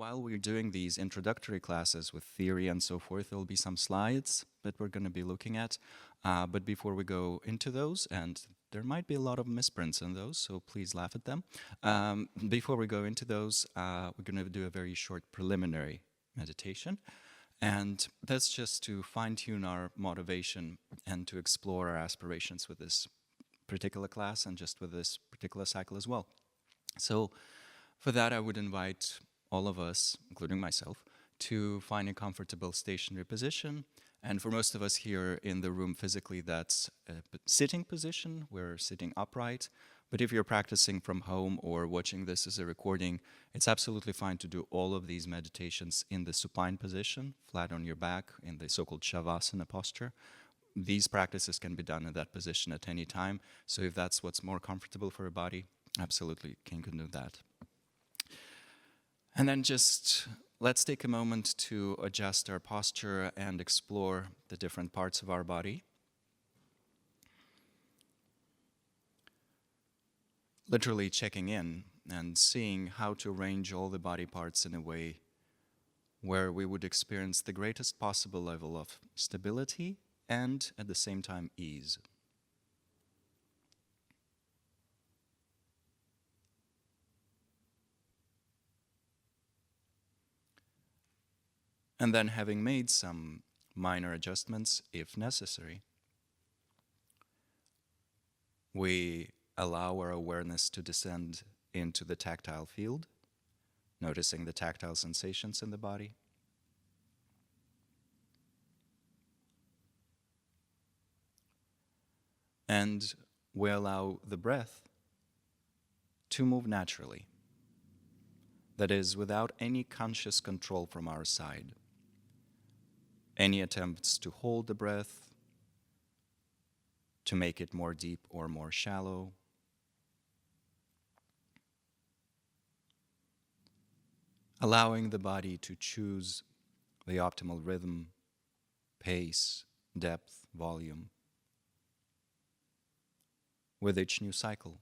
while we're doing these introductory classes with theory and so forth, there'll be some slides that we're going to be looking at. But before we go into those, and there might be a lot of misprints in those, so please laugh at them. Before we go into those, we're going to do a very short preliminary meditation. And that's just to fine-tune our motivation and to explore our aspirations with this particular class and just with this particular cycle as well. So for that, I would invite all of us, including myself, to find a comfortable stationary position. And for most of us here in the room physically, that's a sitting position. We're sitting upright. But if you're practicing from home or watching this as a recording, it's absolutely fine to do all of these meditations in the supine position, flat on your back, in the so-called Shavasana posture. These practices can be done in that position at any time. So if that's what's more comfortable for your body, absolutely can do that. And then just let's take a moment to adjust our posture and explore the different parts of our body. Literally checking in and seeing how to arrange all the body parts in a way where we would experience the greatest possible level of stability and at the same time ease. And then having made some minor adjustments, if necessary, we allow our awareness to descend into the tactile field, noticing the tactile sensations in the body. And we allow the breath to move naturally. That is, without any conscious control from our side. Any attempts to hold the breath, to make it more deep or more shallow, allowing the body to choose the optimal rhythm, pace, depth, volume with each new cycle.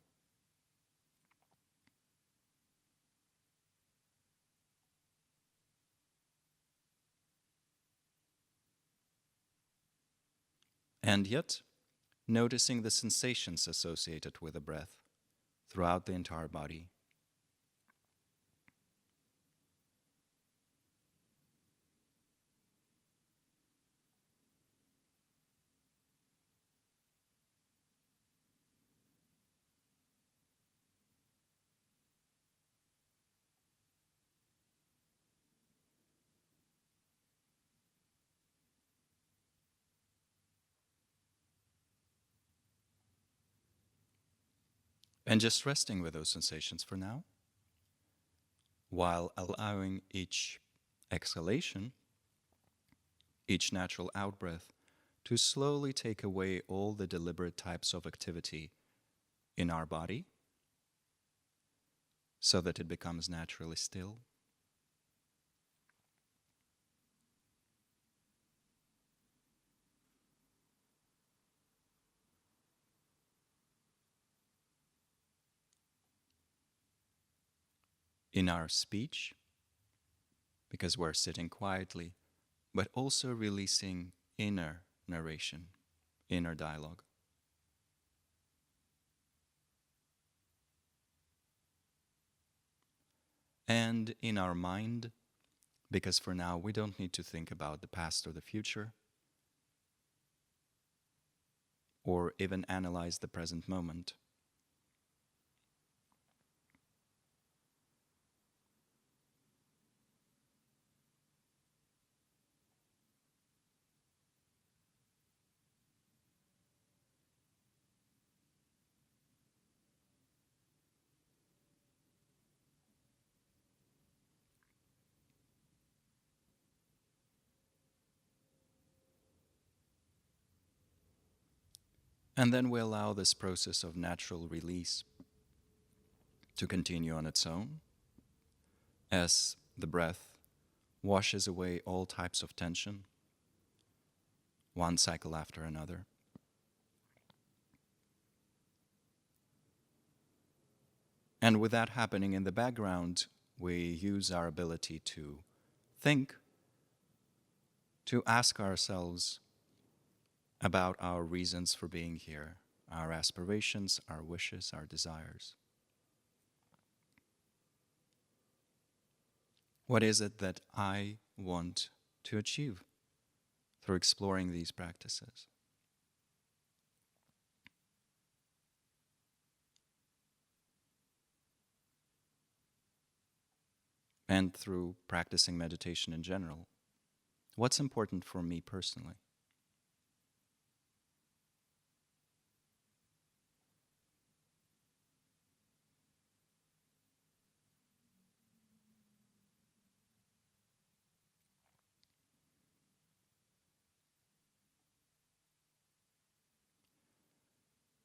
And yet, noticing the sensations associated with the breath throughout the entire body. And just resting with those sensations for now, while allowing each exhalation, each natural out-breath, to slowly take away all the deliberate types of activity in our body, so that it becomes naturally still. In our speech, because we're sitting quietly, but also releasing inner narration, inner dialogue. And in our mind, because for now we don't need to think about the past or the future, or even analyze the present moment. And then we allow this process of natural release to continue on its own as the breath washes away all types of tension, one cycle after another. And with that happening in the background, we use our ability to think to ask ourselves about our reasons for being here, our aspirations, our wishes, our desires. What is it that I want to achieve through exploring these practices? And through practicing meditation in general, what's important for me personally?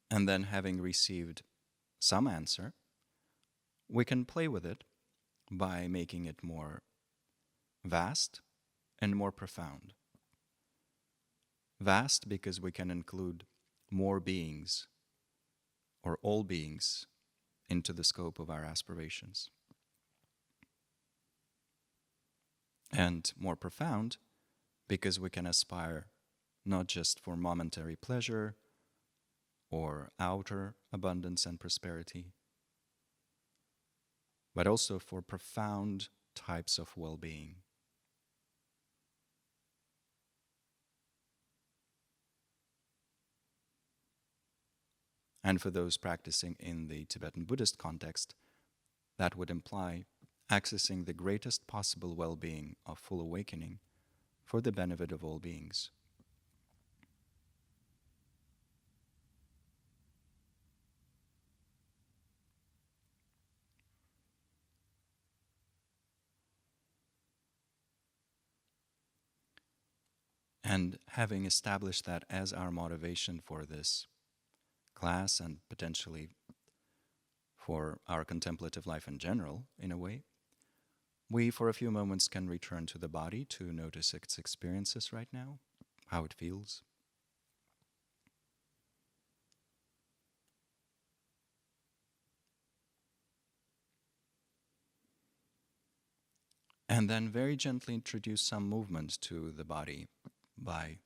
And then, having received some answer, we can play with it by making it more vast and more profound. Vast because we can include more beings, or all beings, into the scope of our aspirations. And more profound because we can aspire not just for momentary pleasure or outer abundance and prosperity, but also for profound types of well-being. And for those practicing in the Tibetan Buddhist context, that would imply accessing the greatest possible well-being of full awakening for the benefit of all beings. And having established that as our motivation for this class and potentially for our contemplative life in general, in a way, we for a few moments can return to the body to notice its experiences right now, how it feels. And then very gently introduce some movement to the body by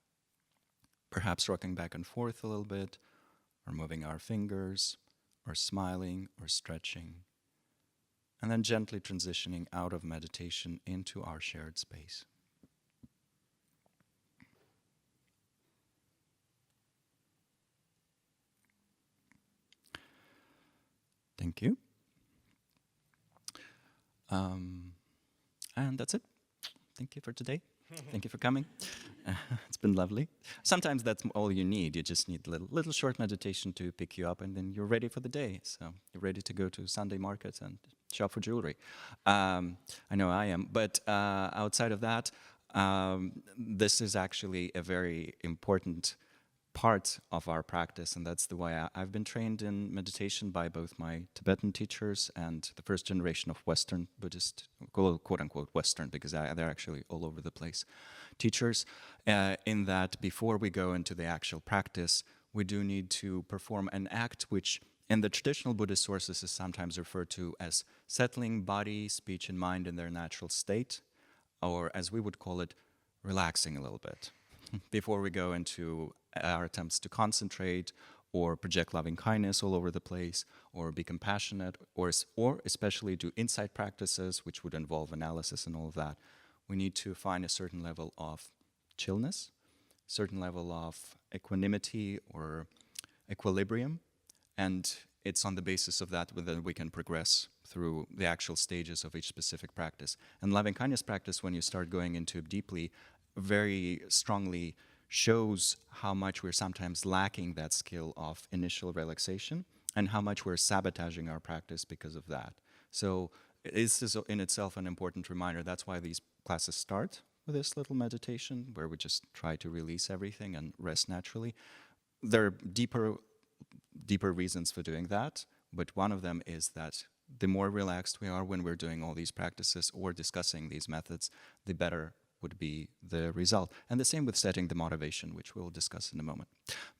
perhaps rocking back and forth a little bit, or moving our fingers, or smiling, or stretching, and then gently transitioning out of meditation into our shared space. Thank you. And that's it. Thank you for today. Thank you for coming. It's been lovely. Sometimes that's all you need. You just need a little short meditation to pick you up, and then you're ready for the day. So you're ready to go to Sunday market and shop for jewelry. I know I am. But outside of that, this is actually a very important part of our practice, and that's the way I've been trained in meditation by both my Tibetan teachers and the first generation of Western Buddhist, quote-unquote Western, because they're actually all over the place, teachers, in that before we go into the actual practice, we do need to perform an act which in the traditional Buddhist sources is sometimes referred to as settling body, speech, and mind in their natural state, or as we would call it, relaxing a little bit before we go into our attempts to concentrate or project loving kindness all over the place, or be compassionate, or especially do insight practices, which would involve analysis and all of that. We need to find a certain level of chillness, certain level of equanimity or equilibrium, and it's on the basis of that that we can progress through the actual stages of each specific practice. And loving kindness practice, when you start going into it deeply, very strongly shows how much we're sometimes lacking that skill of initial relaxation and how much we're sabotaging our practice because of that. So this is in itself an important reminder. That's why these classes start with this little meditation where we just try to release everything and rest naturally. There are deeper reasons for doing that, but one of them is that the more relaxed we are when we're doing all these practices or discussing these methods, the better would be the result. And the same with setting the motivation, which we'll discuss in a moment.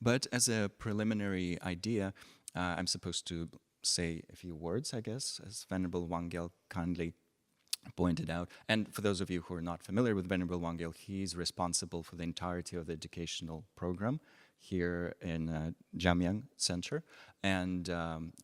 But as a preliminary idea, I'm supposed to say a few words, I guess, as Venerable Wangyal kindly pointed out. And for those of you who are not familiar with Venerable Wangel, he's responsible for the entirety of the educational program here in Jamyang Center. And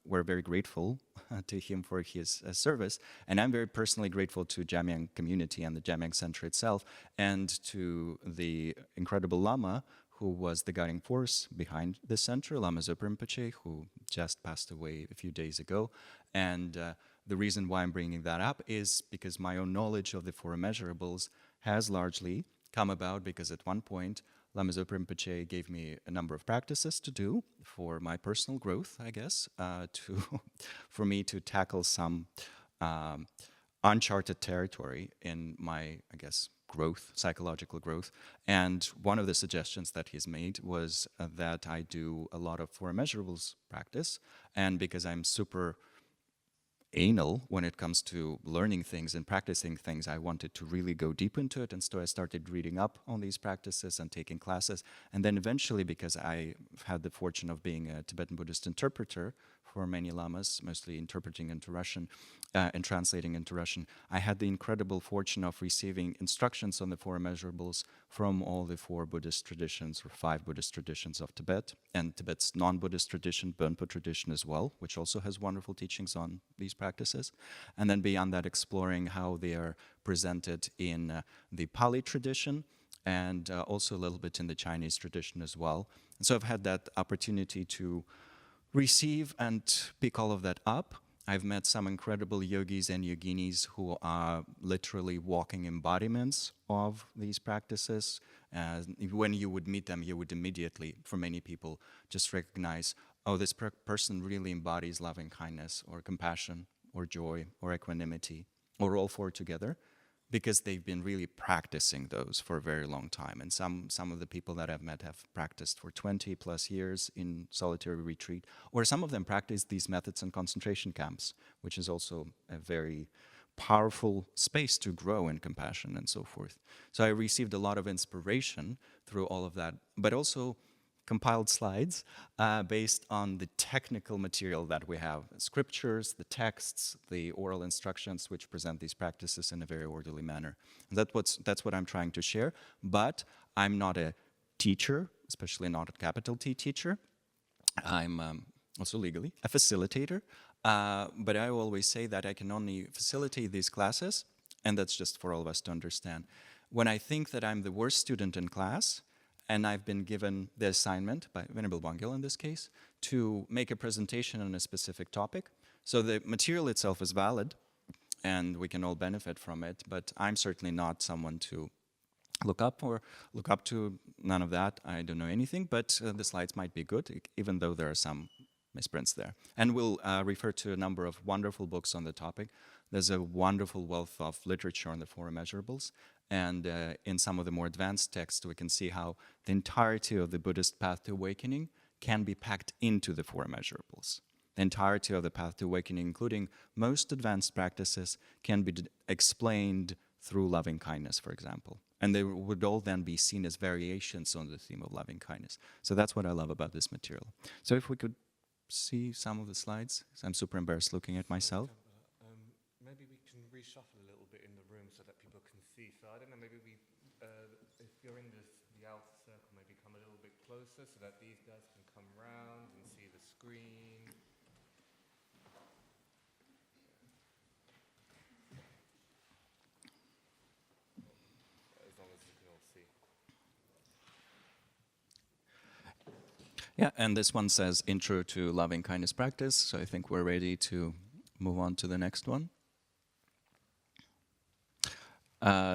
we're very grateful to him for his service. And I'm very personally grateful to Jamyang community and the Jamyang Center itself, and to the incredible Lama, who was the guiding force behind the center, Lama Zopa Rinpoche, who just passed away a few days ago. And the reason why I'm bringing that up is because my own knowledge of the Four Immeasurables has largely come about because at one point, Lama Zopa Rinpoche gave me a number of practices to do for my personal growth, I guess, for me to tackle some uncharted territory in my, I guess, growth, psychological growth. And one of the suggestions that he's made was that I do a lot of Four Immeasurables practice. And because I'm super anal when it comes to learning things and practicing things, I wanted to really go deep into it. And so I started reading up on these practices and taking classes. And then eventually, because I had the fortune of being a Tibetan Buddhist interpreter for many lamas, mostly interpreting into Russian and translating into Russian, I had the incredible fortune of receiving instructions on the Four Immeasurables from all the four Buddhist traditions, or five Buddhist traditions of Tibet, and Tibet's non-Buddhist tradition, Bonpo tradition as well, which also has wonderful teachings on these practices. And then beyond that, exploring how they are presented in the Pali tradition, and also a little bit in the Chinese tradition as well. And so I've had that opportunity to receive and pick all of that up. I've met some incredible yogis and yoginis who are literally walking embodiments of these practices. When you would meet them, you would immediately, for many people, just recognize, oh, this person really embodies loving kindness or compassion or joy or equanimity, or all four together, because they've been really practicing those for a very long time. And some of the people that I've met have practiced for 20 plus years in solitary retreat, or some of them practice these methods in concentration camps, which is also a very powerful space to grow in compassion and so forth. So I received a lot of inspiration through all of that, but also compiled slides based on the technical material that we have, scriptures, the texts, the oral instructions, which present these practices in a very orderly manner. And that's what I'm trying to share, but I'm not a teacher, especially not a capital T teacher. I'm also legally a facilitator, but I always say that I can only facilitate these classes, and that's just for all of us to understand. When I think that I'm the worst student in class, and I've been given the assignment, by Venerable Wangel in this case, to make a presentation on a specific topic. So the material itself is valid, and we can all benefit from it, but I'm certainly not someone to look up to, none of that. I don't know anything, but the slides might be good, even though there are some misprints there. And we'll refer to a number of wonderful books on the topic. There's a wonderful wealth of literature on the Four Immeasurables. And in some of the more advanced texts, we can see how the entirety of the Buddhist Path to Awakening can be packed into the Four Immeasurables. The entirety of the Path to Awakening, including most advanced practices, can be explained through loving kindness, for example. And they would all then be seen as variations on the theme of loving kindness. So that's what I love about this material. So if we could see some of the slides. I'm super embarrassed looking at myself. Maybe we can reshuffle a little bit in the room so that people can see. So I don't know, maybe we, if you're in the outer circle, maybe come a little bit closer so that these guys can come round and see the screen. As long as you can all see. Yeah, and this one says Intro to Loving Kindness Practice, so I think we're ready to move on to the next one.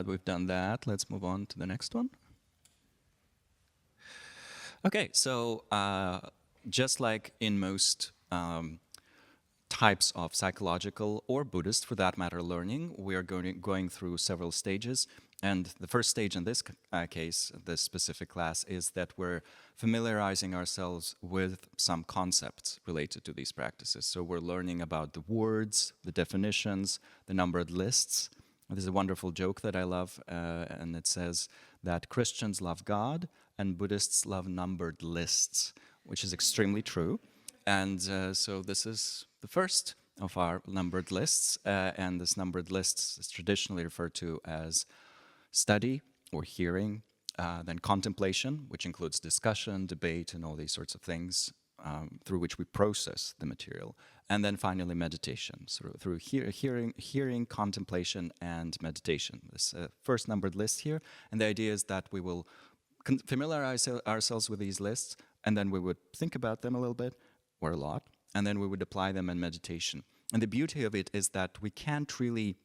We've done that. Let's move on to the next one. Okay, so just like in most types of psychological or Buddhist, for that matter, learning, we are going through several stages. And the first stage in this case, this specific class, is that we're familiarizing ourselves with some concepts related to these practices. So we're learning about the words, the definitions, the numbered lists. There's a wonderful joke that I love, and it says that Christians love God and Buddhists love numbered lists, which is extremely true. And so this is the first. of our numbered lists, and this numbered lists is traditionally referred to as study or hearing, then contemplation, which includes discussion, debate, and all these sorts of things through which we process the material, and then finally meditation, so through hearing, contemplation, and meditation. This first numbered list here, and the idea is that we will familiarize ourselves with these lists, and then we would think about them a little bit, or a lot, and then we would apply them in meditation. And the beauty of it is that we can't really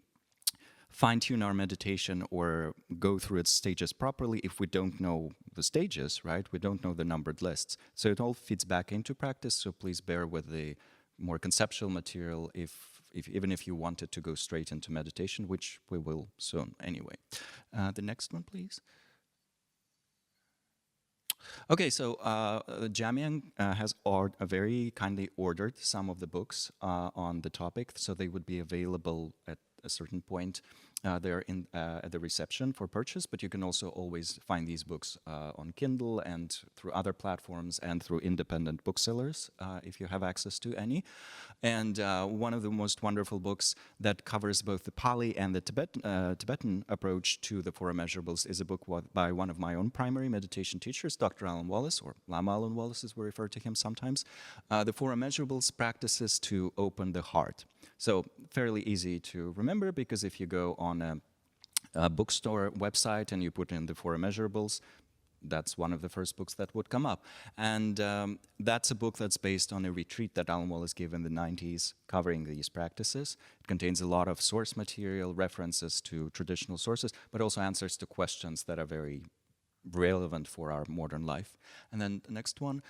fine-tune our meditation or go through its stages properly if we don't know the stages, right? We don't know the numbered lists. So it all feeds back into practice, so please bear with the more conceptual material even if you wanted to go straight into meditation, which we will soon anyway. The next one, please. Okay, so Jamyang has very kindly ordered some of the books on the topic, so they would be available at a certain point there at the reception for purchase, but you can also always find these books on Kindle and through other platforms and through independent booksellers if you have access to any. And one of the most wonderful books that covers both the Pali and the Tibetan approach to the Four Immeasurables is a book by one of my own primary meditation teachers, Dr. Alan Wallace, or Lama Alan Wallace as we refer to him sometimes. The Four Immeasurables practices to open the heart. So fairly easy to remember, because if you go on a bookstore website and you put in the Four Immeasurables, that's one of the first books that would come up. And that's a book that's based on a retreat that Alan Wallace gave in the 90s covering these practices. It contains a lot of source material, references to traditional sources, but also answers to questions that are very relevant for our modern life. And then the next one,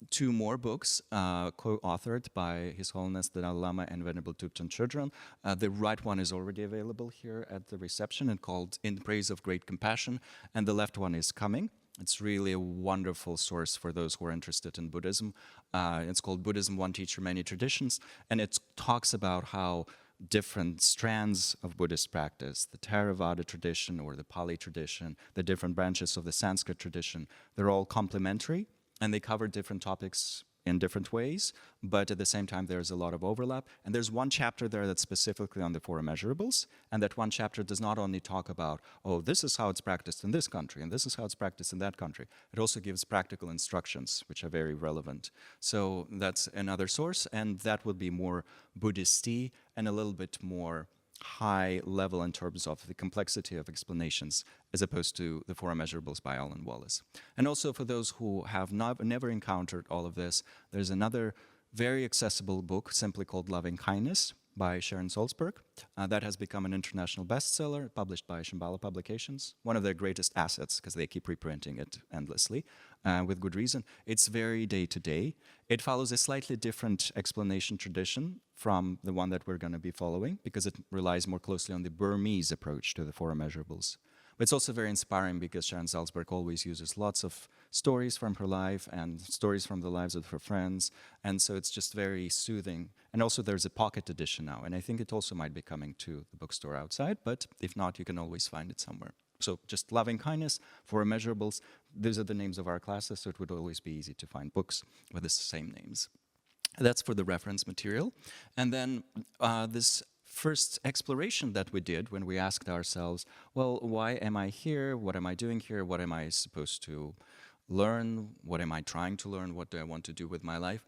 two more books co-authored by His Holiness the Dalai Lama and Venerable Thubten Chodron. The right one is already available here at the reception and called In Praise of Great Compassion, and the left one is coming. It's really a wonderful source for those who are interested in Buddhism. It's called Buddhism, One Teacher, Many Traditions, and it talks about how different strands of Buddhist practice, the Theravada tradition or the Pali tradition, the different branches of the Sanskrit tradition, they're all complementary, and they cover different topics in different ways, but at the same time there's a lot of overlap. And there's one chapter there that's specifically on the Four Immeasurables, and that one chapter does not only talk about, oh, this is how it's practiced in this country, and this is how it's practiced in that country. It also gives practical instructions, which are very relevant. So that's another source, and that would be more Buddhist-y and a little bit more high level in terms of the complexity of explanations, as opposed to the Four Immeasurables by Alan Wallace. And also for those who have never encountered all of this, there's another very accessible book simply called Loving Kindness by Sharon Salzberg. That has become an international bestseller, published by Shambhala Publications, one of their greatest assets because they keep reprinting it endlessly, with good reason. It's very day-to-day. It follows a slightly different explanation tradition from the one that we're going to be following, because it relies more closely on the Burmese approach to the Four Immeasurables. But it's also very inspiring because Sharon Salzberg always uses lots of stories from her life and stories from the lives of her friends, and so it's just very soothing. And also there's a pocket edition now, and I think it also might be coming to the bookstore outside, but if not, you can always find it somewhere. So just Loving Kindness, Four Immeasurables, these are the names of our classes, so it would always be easy to find books with the same names. That's for the reference material. And then this first exploration that we did when we asked ourselves, well, why am I here? What am I doing here? What am I supposed to learn? What am I trying to learn? What do I want to do with my life?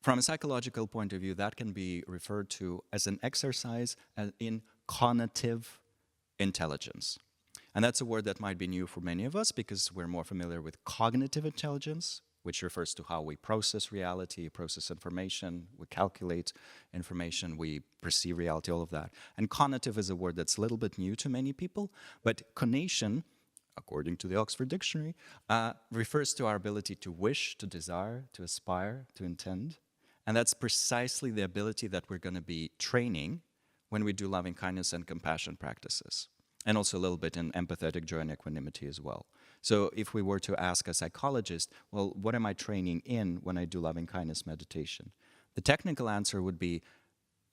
From a psychological point of view, that can be referred to as an exercise in cognitive intelligence. And that's a word that might be new for many of us because we're more familiar with cognitive intelligence, which refers to how we process reality, process information, we calculate information, we perceive reality, all of that. And cognitive is a word that's a little bit new to many people, but conation, according to the Oxford Dictionary, refers to our ability to wish, to desire, to aspire, to intend. And that's precisely the ability that we're going to be training when we do loving kindness and compassion practices. And also a little bit in empathetic joy and equanimity as well. So if we were to ask a psychologist, well, what am I training in when I do loving kindness meditation? The technical answer would be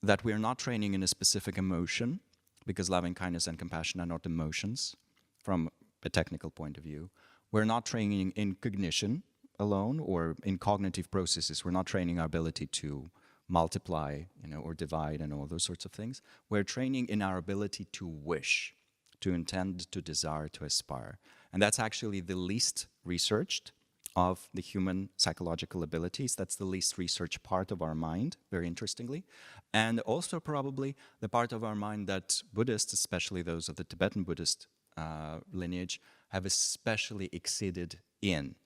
that we are not training in a specific emotion, because loving kindness and compassion are not emotions from a technical point of view. We're not training in cognition alone or in cognitive processes. We're not training our ability to multiply, or divide and all those sorts of things. We're training in our ability to wish, to intend, to desire, to aspire. And that's actually the least researched of the human psychological abilities. That's the least researched part of our mind, very interestingly. And also probably the part of our mind that Buddhists, especially those of the Tibetan Buddhist lineage, have especially exceeded in.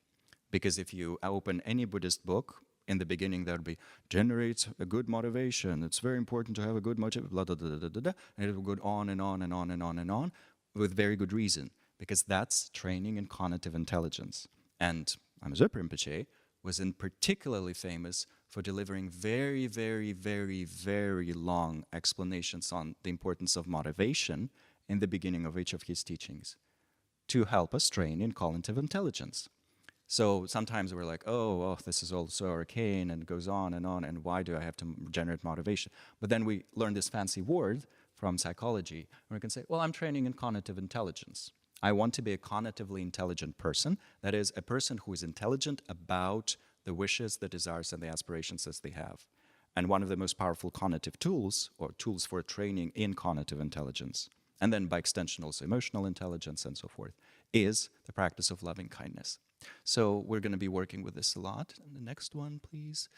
Because if you open any Buddhist book, in the beginning there would be, generates a good motivation. It's very important to have a good motivation, blah, blah, blah, blah, blah, blah, and it will go on and on and on and on and on with very good reason, because that's training in cognitive intelligence. And Immersurables Rinpoche was particularly famous for delivering very, very, very, very long explanations on the importance of motivation in the beginning of each of his teachings to help us train in cognitive intelligence. So sometimes we're like, oh, this is all so arcane and goes on, and why do I have to generate motivation? But then we learn this fancy word from psychology, and we can say, well, I'm training in cognitive intelligence. I want to be a cognitively intelligent person, that is, a person who is intelligent about the wishes, the desires, and the aspirations as they have. And one of the most powerful cognitive tools, or tools for training in cognitive intelligence, and then by extension also emotional intelligence and so forth, is the practice of loving kindness. So we're going to be working with this a lot. And the next one, please.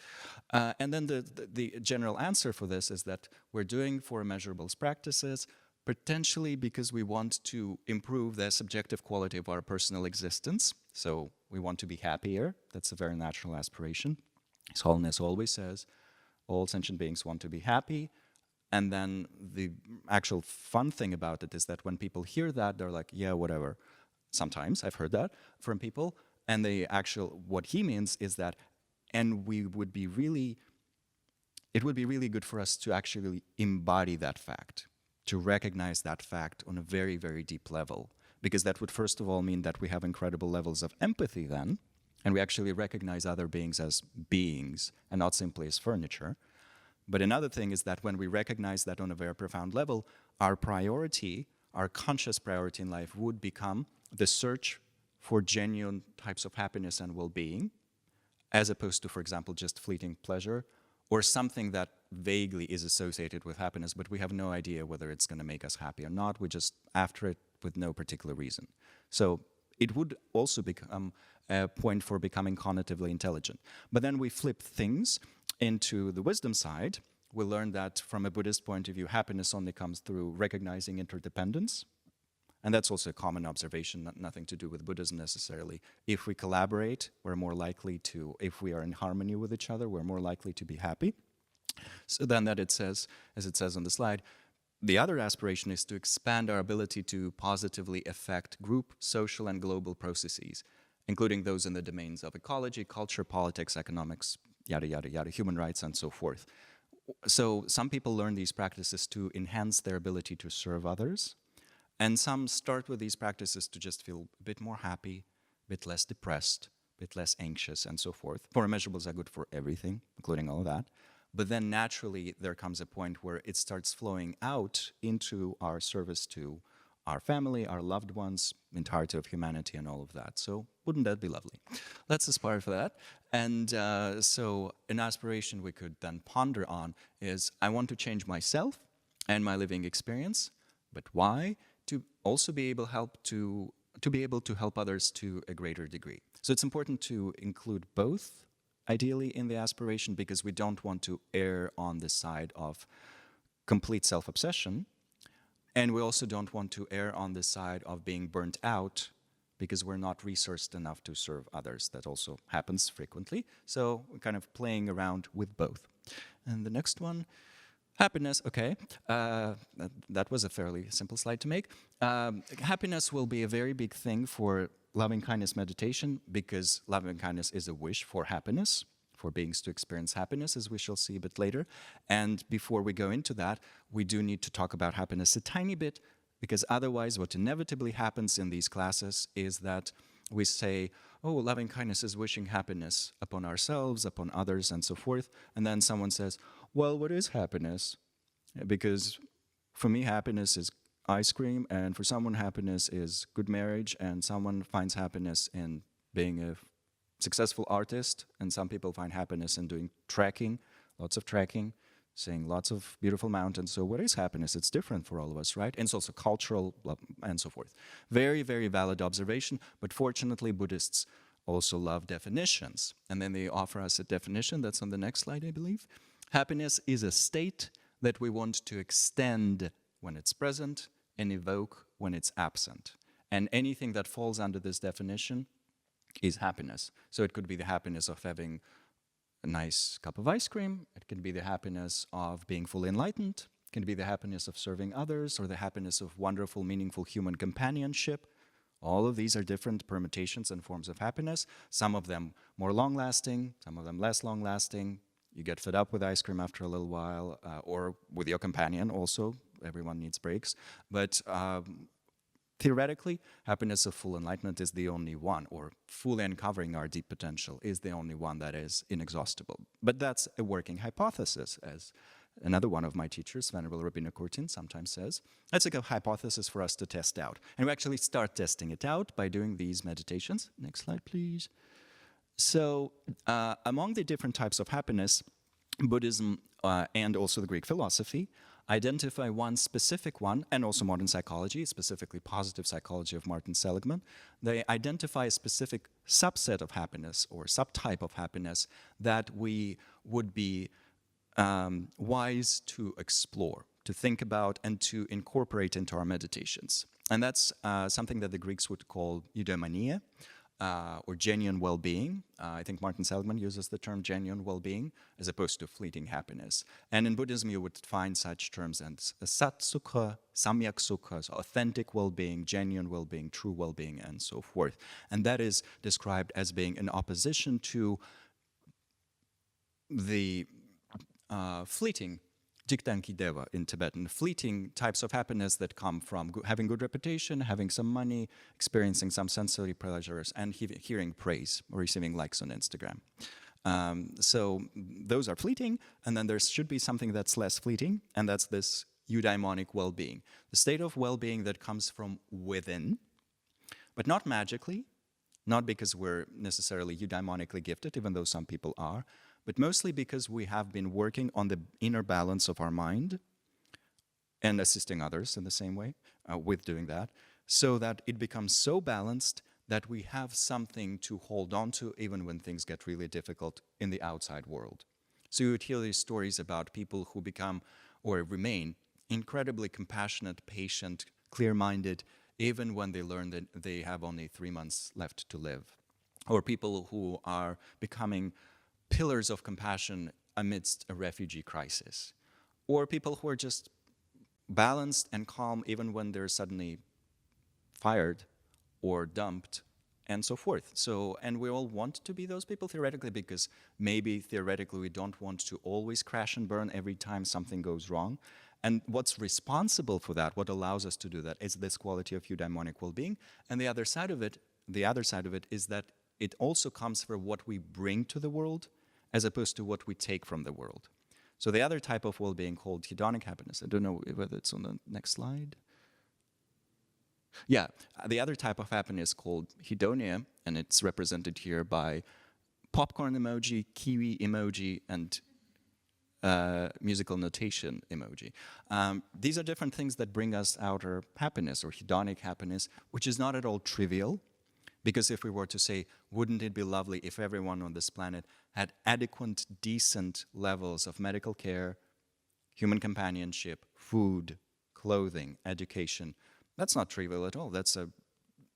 And then the general answer for this is that we're doing for Immeasurables practices potentially because we want to improve the subjective quality of our personal existence. So we want to be happier. That's a very natural aspiration. His Holiness always says, all sentient beings want to be happy. And then the actual fun thing about it is that when people hear that, they're like, yeah, whatever. Sometimes I've heard that from people. And what he means is that, and it would be really good for us to actually embody that fact, to recognize that fact on a very, very deep level. Because that would first of all mean that we have incredible levels of empathy then, and we actually recognize other beings as beings and not simply as furniture. But another thing is that when we recognize that on a very profound level, our priority, our conscious priority in life would become the search for genuine types of happiness and well-being, as opposed to, for example, just fleeting pleasure, or something that vaguely is associated with happiness, but we have no idea whether it's going to make us happy or not. We're just after it with no particular reason. So it would also become a point for becoming cognitively intelligent. But then we flip things into the wisdom side. We learn that from a Buddhist point of view, happiness only comes through recognizing interdependence. And that's also a common observation, nothing to do with Buddhism necessarily. If we collaborate, we're more likely to, if we are in harmony with each other, we're more likely to be happy. So then that it says, as it says on the slide, the other aspiration is to expand our ability to positively affect group, social, and global processes, including those in the domains of ecology, culture, politics, economics, yada, yada, yada, human rights, and so forth. So some people learn these practices to enhance their ability to serve others. And some start with these practices to just feel a bit more happy, a bit less depressed, a bit less anxious, and so forth. For Immeasurables are good for everything, including all of that. But then naturally, there comes a point where it starts flowing out into our service to our family, our loved ones, entirety of humanity, and all of that. So wouldn't that be lovely? Let's aspire for that. And so an aspiration we could then ponder on is, I want to change myself and my living experience. But why? To also be able to help others to a greater degree. So it's important to include both, ideally, in the aspiration, because we don't want to err on the side of complete self-obsession, and we also don't want to err on the side of being burnt out because we're not resourced enough to serve others. That also happens frequently. So we're kind of playing around with both. And the next one, happiness, okay, that was a fairly simple slide to make. Happiness will be a very big thing for loving kindness meditation, because loving kindness is a wish for happiness, for beings to experience happiness, as we shall see a bit later. And before we go into that, we do need to talk about happiness a tiny bit, because otherwise what inevitably happens in these classes is that we say, oh, loving kindness is wishing happiness upon ourselves, upon others, and so forth. And then someone says, well, what is happiness? Because for me, happiness is ice cream, and for someone, happiness is good marriage, and someone finds happiness in being a successful artist, and some people find happiness in doing trekking lots of trekking, seeing lots of beautiful mountains. So what is happiness? It's different for all of us, right? And it's also cultural and so forth. Very, very valid observation, but fortunately Buddhists also love definitions. And then they offer us a definition that's on the next slide, I believe. Happiness is a state that we want to extend when it's present and evoke when it's absent. And anything that falls under this definition is happiness. So it could be the happiness of having a nice cup of ice cream. It can be the happiness of being fully enlightened. It can be the happiness of serving others, or the happiness of wonderful, meaningful human companionship. All of these are different permutations and forms of happiness. Some of them more long-lasting, some of them less long-lasting. You get fed up with ice cream after a little while, or with your companion also. Everyone needs breaks. But theoretically, happiness of full enlightenment is the only one, or fully uncovering our deep potential is the only one that is inexhaustible. But that's a working hypothesis, as another one of my teachers, Venerable Rabbeinu Kurtin, sometimes says. That's like a hypothesis for us to test out. And we actually start testing it out by doing these meditations. Next slide, please. So among the different types of happiness, Buddhism and also the Greek philosophy identify one specific one, and also modern psychology, specifically positive psychology of Martin Seligman. They identify a specific subset of happiness or subtype of happiness that we would be wise to explore, to think about, and to incorporate into our meditations. And that's something that the Greeks would call eudaimonia, or genuine well-being. I think Martin Seligman uses the term genuine well-being as opposed to fleeting happiness. And in Buddhism, you would find such terms as sat sukha, samyak sukha, so authentic well-being, genuine well-being, true well-being, and so forth. And that is described as being in opposition to the fleeting Jiktanki Deva in Tibetan, fleeting types of happiness that come from having good reputation, having some money, experiencing some sensory pleasures, and hearing praise or receiving likes on Instagram. So those are fleeting, and then there should be something that's less fleeting, and that's this eudaimonic well-being, the state of well-being that comes from within, but not magically, not because we're necessarily eudaimonically gifted, even though some people are, but mostly because we have been working on the inner balance of our mind and assisting others in the same way with doing that, so that it becomes so balanced that we have something to hold on to even when things get really difficult in the outside world. So you would hear these stories about people who become or remain incredibly compassionate, patient, clear-minded, even when they learn that they have only 3 months left to live. Or people who are becoming pillars of compassion amidst a refugee crisis. Or people who are just balanced and calm even when they're suddenly fired or dumped, and so forth. So, and we all want to be those people theoretically, because maybe theoretically we don't want to always crash and burn every time something goes wrong. And what's responsible for that, what allows us to do that, is this quality of eudaimonic well-being. And the other side of it is that it also comes from what we bring to the world as opposed to what we take from the world. So the other type of well-being called hedonic happiness, I don't know whether it's on the next slide. Yeah, the other type of happiness called hedonia, and it's represented here by popcorn emoji, kiwi emoji, and musical notation emoji. These are different things that bring us outer happiness or hedonic happiness, which is not at all trivial, because if we were to say, wouldn't it be lovely if everyone on this planet had adequate, decent levels of medical care, human companionship, food, clothing, education? That's not trivial at all. That's an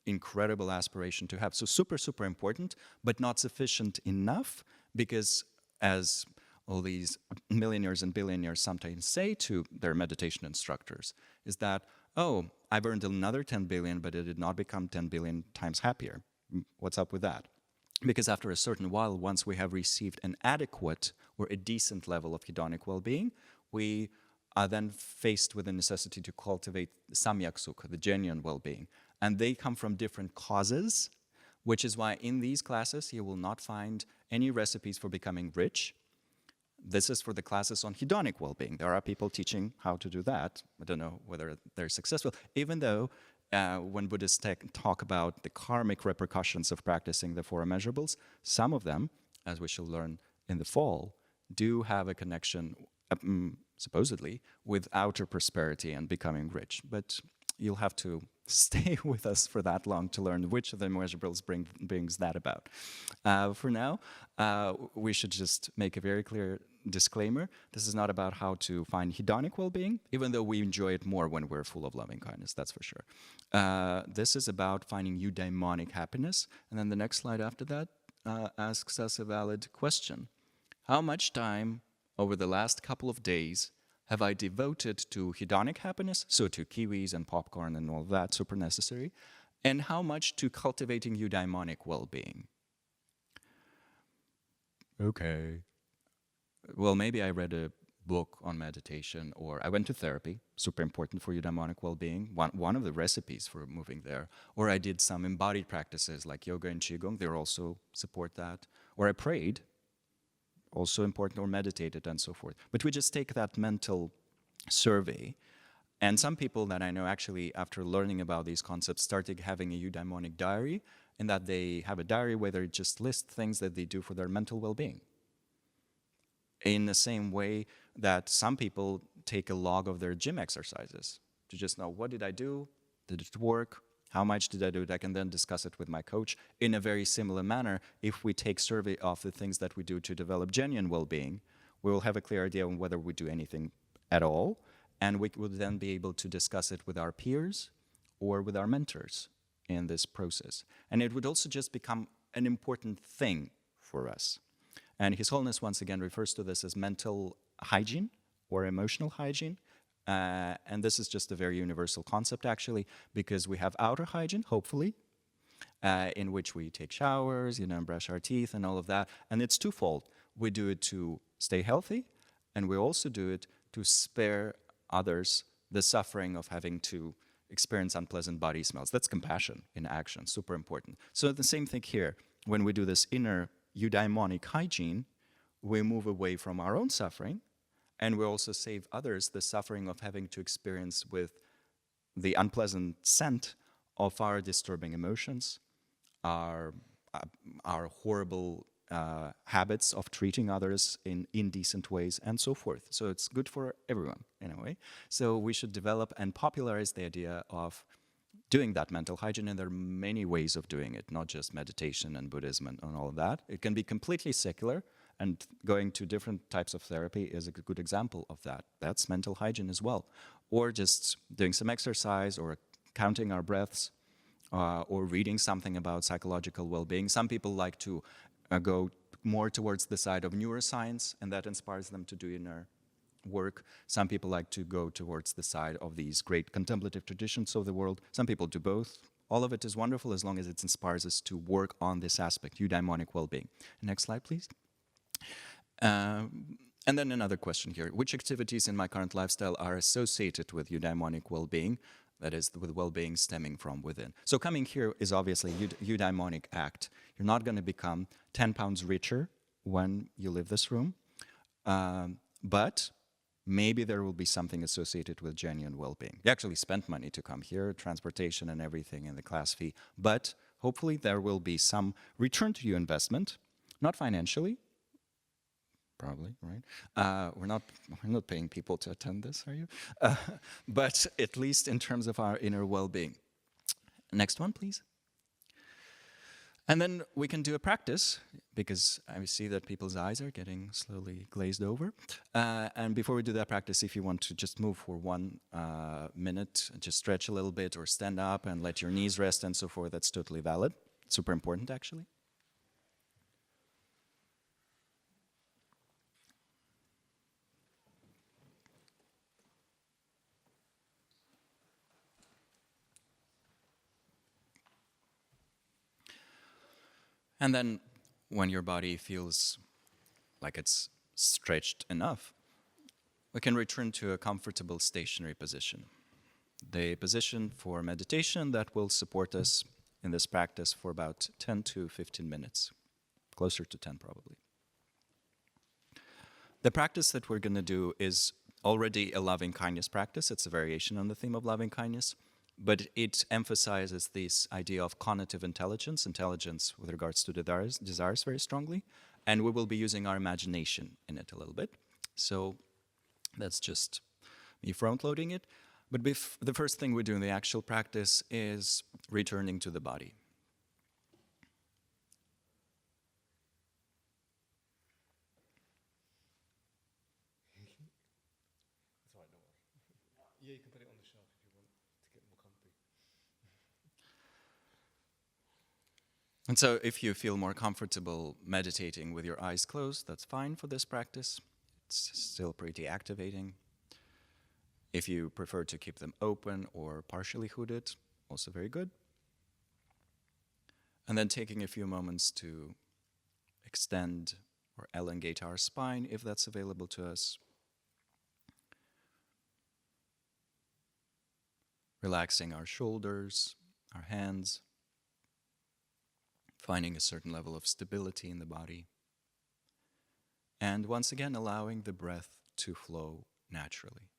incredible aspiration to have. So super, super important, but not sufficient enough, because as all these millionaires and billionaires sometimes say to their meditation instructors, is that, oh, I've earned another 10 billion, but it did not become 10 billion times happier. What's up with that? Because after a certain while, once we have received an adequate or a decent level of hedonic well-being, we are then faced with the necessity to cultivate samyak sukha, the genuine well-being. And they come from different causes, which is why in these classes you will not find any recipes for becoming rich. This is for the classes on hedonic well-being. There are people teaching how to do that. I don't know whether they're successful, even though when Buddhists talk about the karmic repercussions of practicing the four immeasurables, some of them, as we shall learn in the fall, do have a connection, supposedly, with outer prosperity and becoming rich. But you'll have to stay with us for that long to learn which of the immeasurables brings that about. For now, we should just make a very clear disclaimer. This is not about how to find hedonic well-being, even though we enjoy it more when we're full of loving kindness, that's for sure. This is about finding eudaimonic happiness. And then the next slide after that asks us a valid question. How much time over the last couple of days have I devoted to hedonic happiness, so to kiwis and popcorn and all that, super necessary, and how much to cultivating eudaimonic well-being? Okay. Well, maybe I read a book on meditation, or I went to therapy, super important for eudaimonic well-being, one of the recipes for moving there, or I did some embodied practices like yoga and qigong, they also support that, or I prayed, also important, or meditated and so forth. But we just take that mental survey, and some people that I know actually, after learning about these concepts, started having a eudaimonic diary, in that they have a diary where they just list things that they do for their mental well-being. In the same way that some people take a log of their gym exercises to just know, what did I do? Did it work? How much did I do it? I can then discuss it with my coach. In a very similar manner, if we take survey of the things that we do to develop genuine well-being, we will have a clear idea on whether we do anything at all, and we will then be able to discuss it with our peers or with our mentors in this process. And it would also just become an important thing for us. And His Holiness once again refers to this as mental hygiene or emotional hygiene. And this is just a very universal concept, actually, because we have outer hygiene, hopefully, in which we take showers, and brush our teeth and all of that. And it's twofold. We do it to stay healthy, and we also do it to spare others the suffering of having to experience unpleasant body smells. That's compassion in action, super important. So the same thing here. When we do this inner eudaimonic hygiene, we move away from our own suffering, and we also save others the suffering of having to experience with the unpleasant scent of our disturbing emotions, our horrible habits of treating others in indecent ways, and so forth. So it's good for everyone, in a way. So we should develop and popularize the idea of doing that mental hygiene, and there are many ways of doing it, not just meditation and Buddhism and all of that. It can be completely secular, and going to different types of therapy is a good example of that. That's mental hygiene as well. Or just doing some exercise, or counting our breaths, or reading something about psychological well-being. Some people like to go more towards the side of neuroscience, and that inspires them to do inner work. Some people like to go towards the side of these great contemplative traditions of the world. Some people do both. All of it is wonderful as long as it inspires us to work on this aspect, eudaimonic well-being. Next slide, please. And then another question here. Which activities in my current lifestyle are associated with eudaimonic well-being? That is, with well-being stemming from within. So coming here is obviously a eudaimonic act. You're not going to become 10 pounds richer when you leave this room, but maybe there will be something associated with genuine well-being. You actually spent money to come here, transportation and everything, and the class fee, but hopefully there will be some return to your investment, not financially, probably, right? We're not paying people to attend this, are you? But at least in terms of our inner well-being. Next one, please. And then we can do a practice, because I see that people's eyes are getting slowly glazed over. And before we do that practice, if you want to just move for 1 minute, just stretch a little bit, or stand up and let your knees rest and so forth, that's totally valid. Super important, actually. And then when your body feels like it's stretched enough, we can return to a comfortable stationary position. The position for meditation that will support us in this practice for about 10 to 15 minutes, closer to 10 probably. The practice that we're going to do is already a loving kindness practice. It's a variation on the theme of loving kindness. But it emphasizes this idea of cognitive intelligence with regards to desires very strongly, And we will be using our imagination in it a little bit. So that's just me front-loading it. But the first thing we do in the actual practice is returning to the body. That's all right, no worry. Yeah, you can put it on the shelf if you want to get more comfy. And so if you feel more comfortable meditating with your eyes closed, that's fine for this practice. It's still pretty activating. If you prefer to keep them open or partially hooded, also very good. And then taking a few moments to extend or elongate our spine if that's available to us. Relaxing our shoulders, our hands, finding a certain level of stability in the body. And once again, allowing the breath to flow naturally.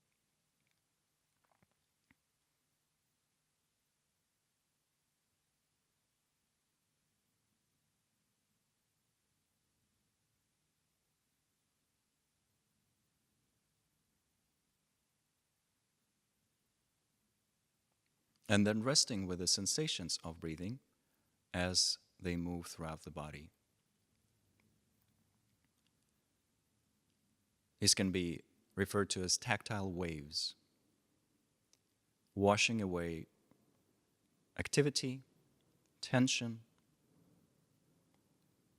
And then resting with the sensations of breathing as they move throughout the body. These can be referred to as tactile waves, washing away activity, tension,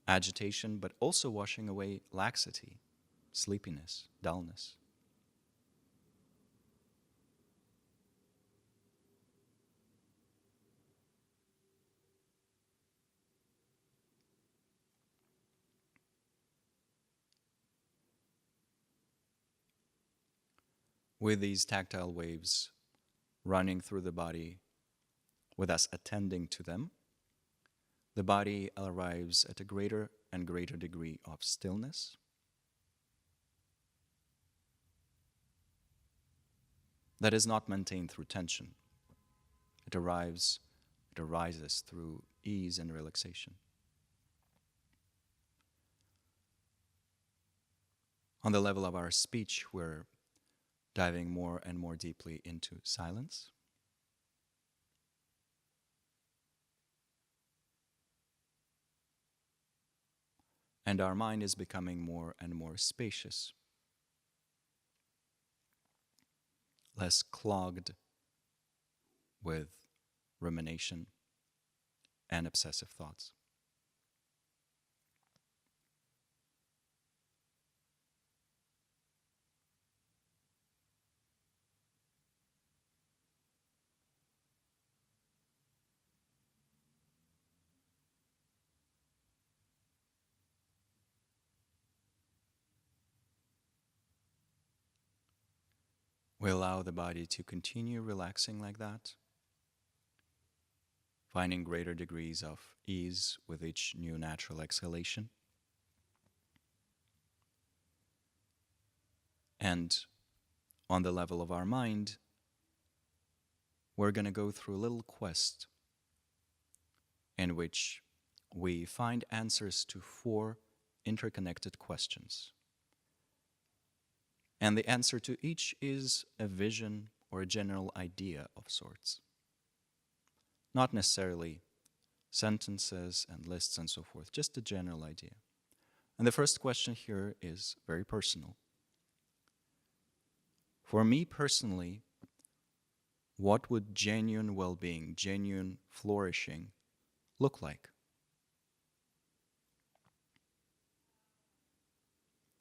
agitation, but also washing away laxity, sleepiness, dullness. With these tactile waves running through the body, with us attending to them, the body arrives at a greater and greater degree of stillness. That is not maintained through tension. It arises through ease and relaxation. On the level of our speech, we're diving more and more deeply into silence. And our mind is becoming more and more spacious, less clogged with rumination and obsessive thoughts. We allow the body to continue relaxing like that, finding greater degrees of ease with each new natural exhalation. And on the level of our mind, we're going to go through a little quest in which we find answers to 4 interconnected questions. And the answer to each is a vision or a general idea of sorts. Not necessarily sentences and lists and so forth, just a general idea. And the first question here is very personal. For me personally, what would genuine well-being, genuine flourishing look like?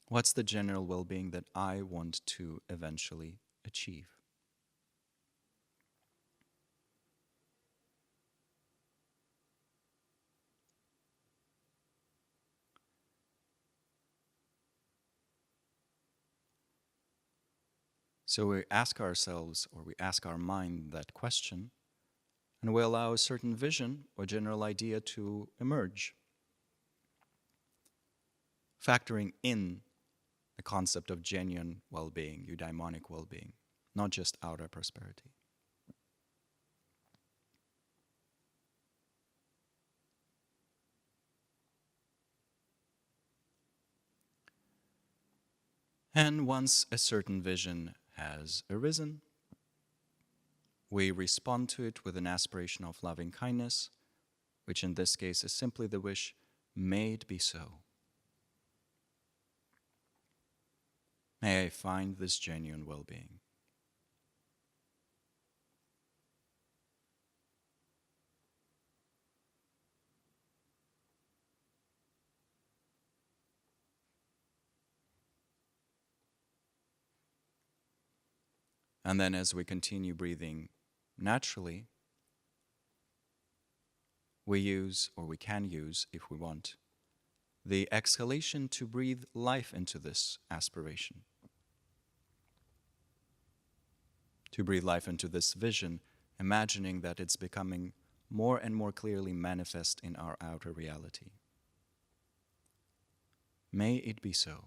What's the general well-being that I want to eventually achieve? So we ask ourselves, or we ask our mind that question, and we allow a certain vision or general idea to emerge, factoring in the concept of genuine well-being, eudaimonic well-being, not just outer prosperity. And once a certain vision has arisen, we respond to it with an aspiration of loving kindness, which in this case is simply the wish, may it be so. May I find this genuine well-being. And then as we continue breathing naturally, we use, or we can use if we want, the exhalation to breathe life into this aspiration. To breathe life into this vision, imagining that it's becoming more and more clearly manifest in our outer reality. May it be so.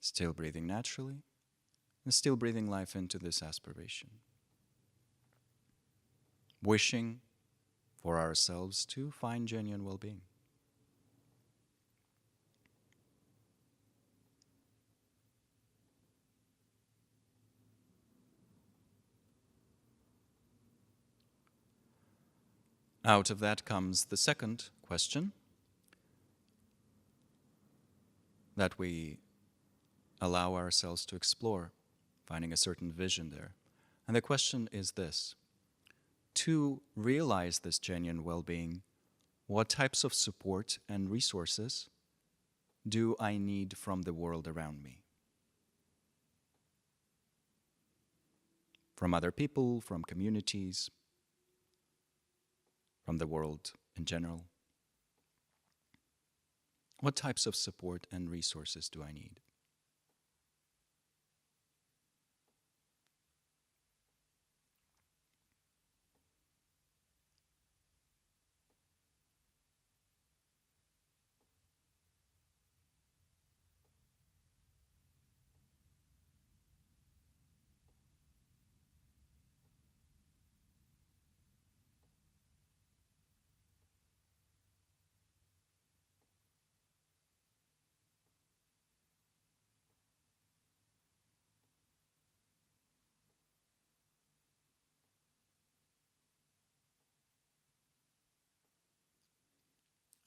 Still breathing naturally, and still breathing life into this aspiration. Wishing for ourselves to find genuine well-being. Out of that comes the second question that we allow ourselves to explore, finding a certain vision there. And the question is this: to realize this genuine well-being, what types of support and resources do I need from the world around me? From other people, from communities, from the world in general. What types of support and resources do I need?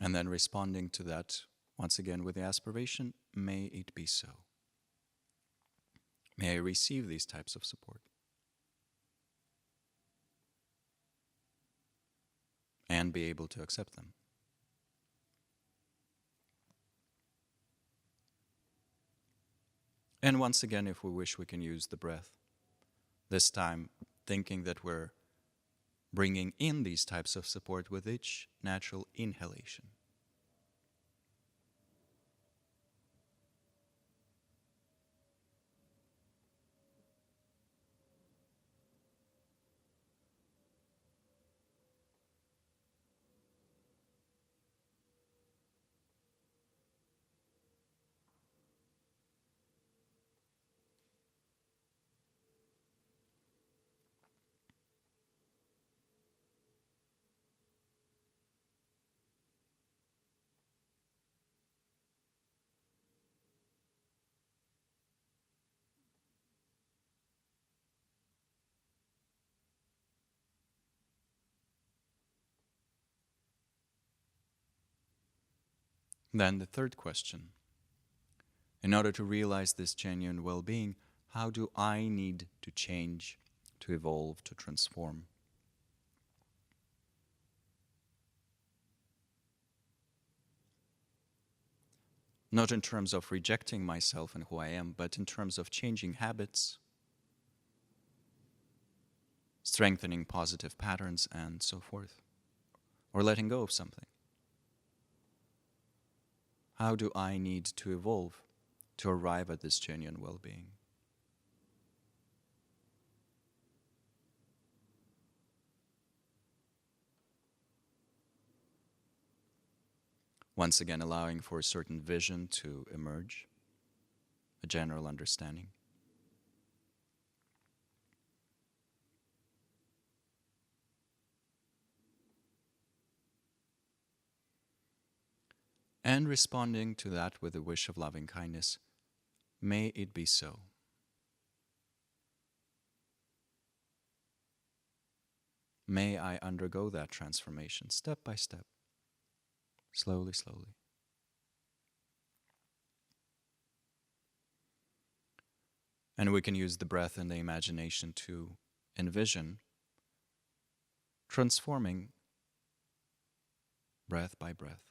And then responding to that, once again with the aspiration, may it be so. May I receive these types of support and be able to accept them. And once again, if we wish, we can use the breath. This time, thinking that we're bringing in these types of support with each natural inhalation. Then the third question. In order to realize this genuine well-being, how do I need to change, to evolve, to transform? Not in terms of rejecting myself and who I am, but in terms of changing habits, strengthening positive patterns, and so forth, or letting go of something. How do I need to evolve to arrive at this genuine well-being? Once again, allowing for a certain vision to emerge, a general understanding. And responding to that with a wish of loving kindness, may it be so. May I undergo that transformation step by step, slowly, slowly. And we can use the breath and the imagination to envision transforming breath by breath.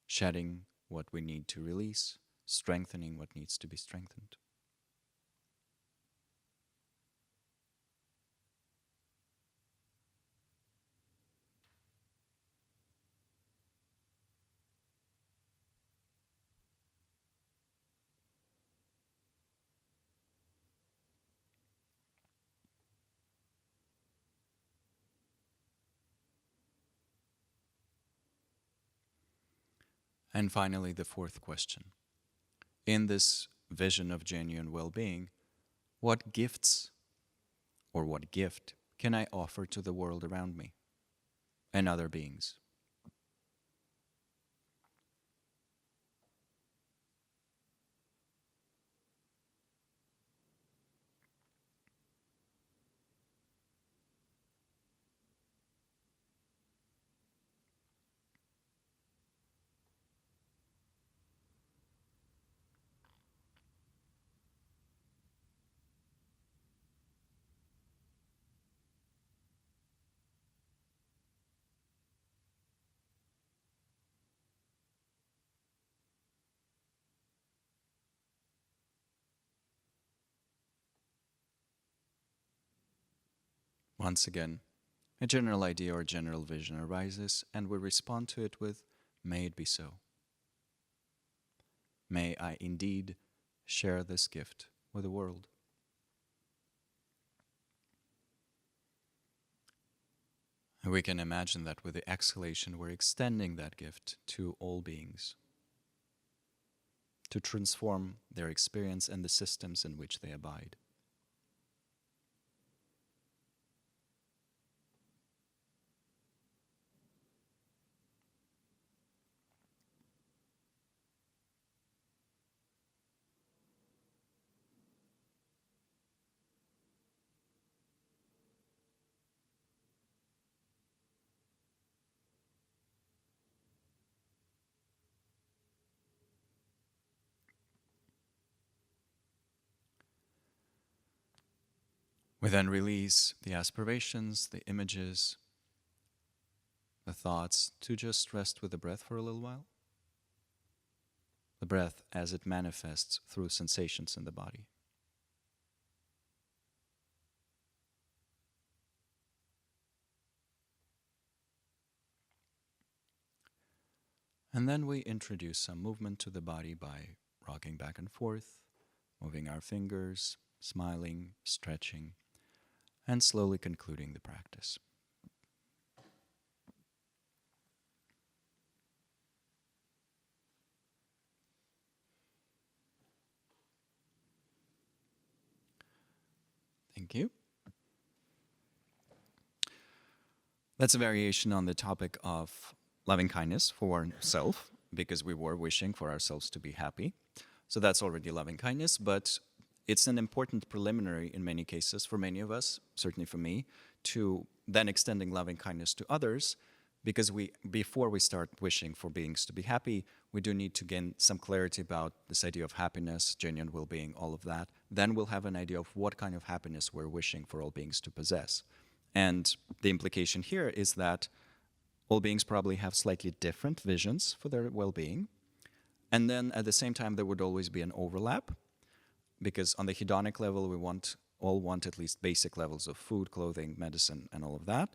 Shedding what we need to release, strengthening what needs to be strengthened. And finally, the fourth question. In this vision of genuine well-being, what gifts or what gift can I offer to the world around me and other beings? Once again, a general idea or general vision arises, and we respond to it with, may it be so. May I indeed share this gift with the world. And we can imagine that with the exhalation, we're extending that gift to all beings, to transform their experience and the systems in which they abide. We then release the aspirations, the images, the thoughts to just rest with the breath for a little while. The breath as it manifests through sensations in the body. And then we introduce some movement to the body by rocking back and forth, moving our fingers, smiling, stretching, and slowly concluding the practice. Thank you. That's a variation on the topic of loving kindness for self, because we were wishing for ourselves to be happy. So that's already loving kindness, but it's an important preliminary in many cases for many of us, certainly for me, to then extending loving kindness to others, because before we start wishing for beings to be happy, we do need to gain some clarity about this idea of happiness, genuine well-being, all of that. Then we'll have an idea of what kind of happiness we're wishing for all beings to possess. And the implication here is that all beings probably have slightly different visions for their well-being. And then at the same time, there would always be an overlap, because on the hedonic level, we all want at least basic levels of food, clothing, medicine, and all of that.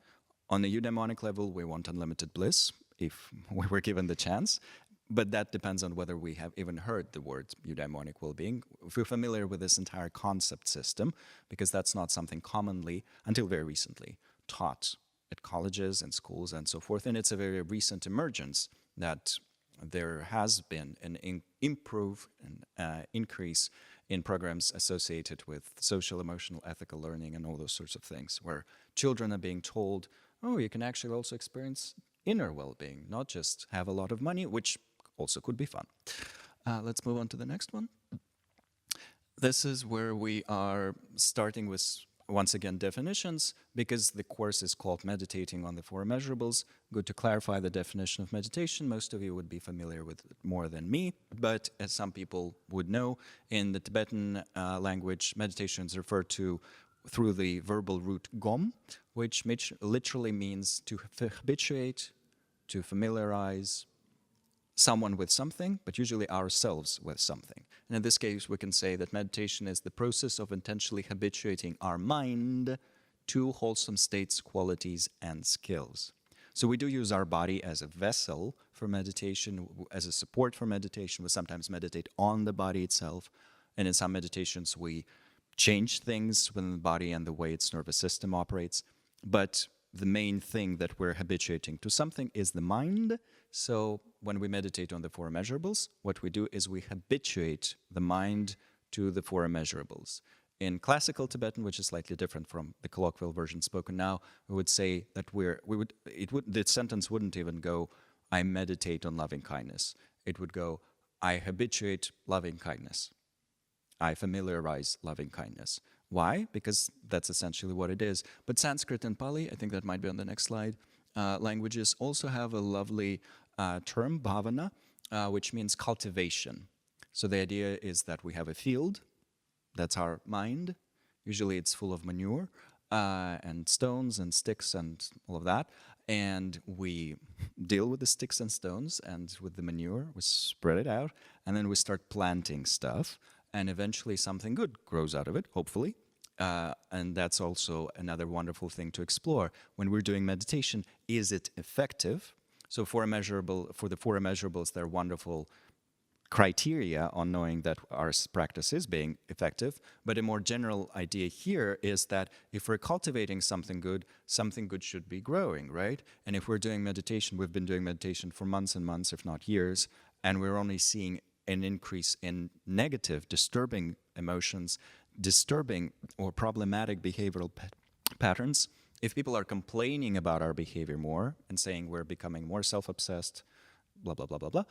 On the eudaimonic level, we want unlimited bliss, if we were given the chance. But that depends on whether we have even heard the word eudaimonic well-being, if we're familiar with this entire concept system, because that's not something commonly, until very recently, taught at colleges and schools and so forth. And it's a very recent emergence that there has been an increase in programs associated with social, emotional, ethical learning and all those sorts of things, where children are being told, oh, you can actually also experience inner well-being, not just have a lot of money, which also could be fun. Let's move on to the next one. This is where we are starting with, once again, definitions, because the course is called Meditating on the Four Immeasurables. Good to clarify the definition of meditation. Most of you would be familiar with it more than me, but as some people would know, in the Tibetan language, meditation is referred to through the verbal root gom, which literally means to habituate, to familiarize someone with something, but usually ourselves with something. And in this case, we can say that meditation is the process of intentionally habituating our mind to wholesome states, qualities, and skills. So we do use our body as a vessel for meditation, as a support for meditation. We sometimes meditate on the body itself, and in some meditations we change things within the body and the way its nervous system operates. But the main thing that we're habituating to something is the mind. So when we meditate on the Four Immeasurables, what we do is we habituate the mind to the Four Immeasurables. In classical Tibetan, which is slightly different from the colloquial version spoken now, we would say that the sentence wouldn't even go, I meditate on loving kindness. It would go, I habituate loving kindness. I familiarize loving kindness. Why? Because that's essentially what it is. But Sanskrit and Pali, I think that might be on the next slide, languages also have a lovely term, bhavana, which means cultivation. So the idea is that we have a field, that's our mind. Usually it's full of manure and stones and sticks and all of that. And we deal with the sticks and stones and with the manure, we spread it out, and then we start planting stuff. And eventually something good grows out of it, hopefully. And that's also another wonderful thing to explore. When we're doing meditation, is it effective? So for the Four Immeasurables, there are wonderful criteria on knowing that our practice is being effective. But a more general idea here is that if we're cultivating something good should be growing, right? And if we're doing meditation, we've been doing meditation for months and months, if not years, and we're only seeing an increase in negative, disturbing emotions, disturbing or problematic behavioral patterns. If people are complaining about our behavior more and saying we're becoming more self-obsessed, blah, blah, blah, blah, blah,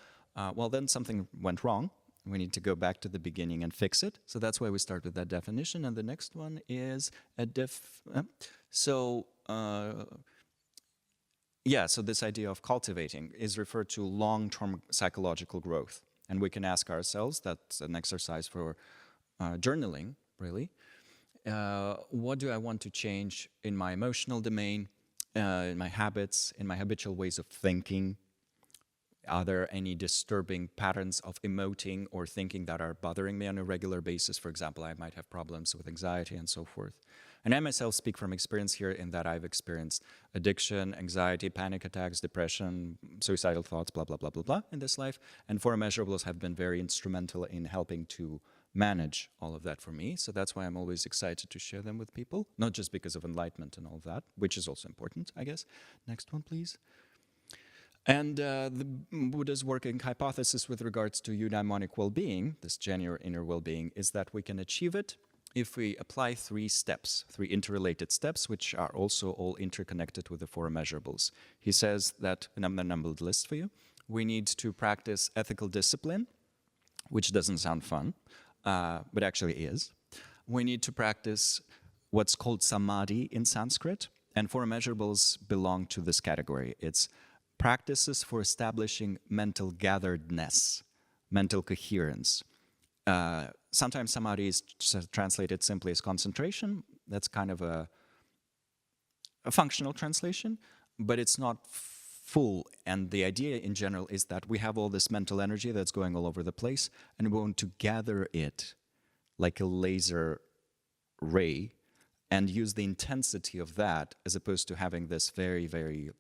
well, then something went wrong. We need to go back to the beginning and fix it. So that's why we start with that definition. And the next one is so this idea of cultivating is referred to long-term psychological growth. And we can ask ourselves, that's an exercise for journaling, really. What do I want to change in my emotional domain, in my habits, in my habitual ways of thinking? Are there any disturbing patterns of emoting or thinking that are bothering me on a regular basis? For example, I might have problems with anxiety and so forth. And I myself speak from experience here in that I've experienced addiction, anxiety, panic attacks, depression, suicidal thoughts, blah, blah, blah, blah, blah in this life. And Four Immeasurables have been very instrumental in helping to manage all of that for me. So that's why I'm always excited to share them with people, not just because of enlightenment and all of that, which is also important, I guess. Next one, please. And the Buddha's working hypothesis with regards to eudaimonic well-being, this genuine inner well-being, is that we can achieve it if we apply three interrelated steps, which are also all interconnected with the Four Immeasurables. He says that, and I'm going to number the list for you, we need to practice ethical discipline, which doesn't sound fun, but actually is. We need to practice what's called samadhi in Sanskrit, and Four Immeasurables belong to this category. It's practices for establishing mental gatheredness, mental coherence. Sometimes samadhi is translated simply as concentration. That's kind of a functional translation, but it's not full. And the idea in general is that we have all this mental energy that's going all over the place, and we want to gather it like a laser ray and use the intensity of that as opposed to having this very, very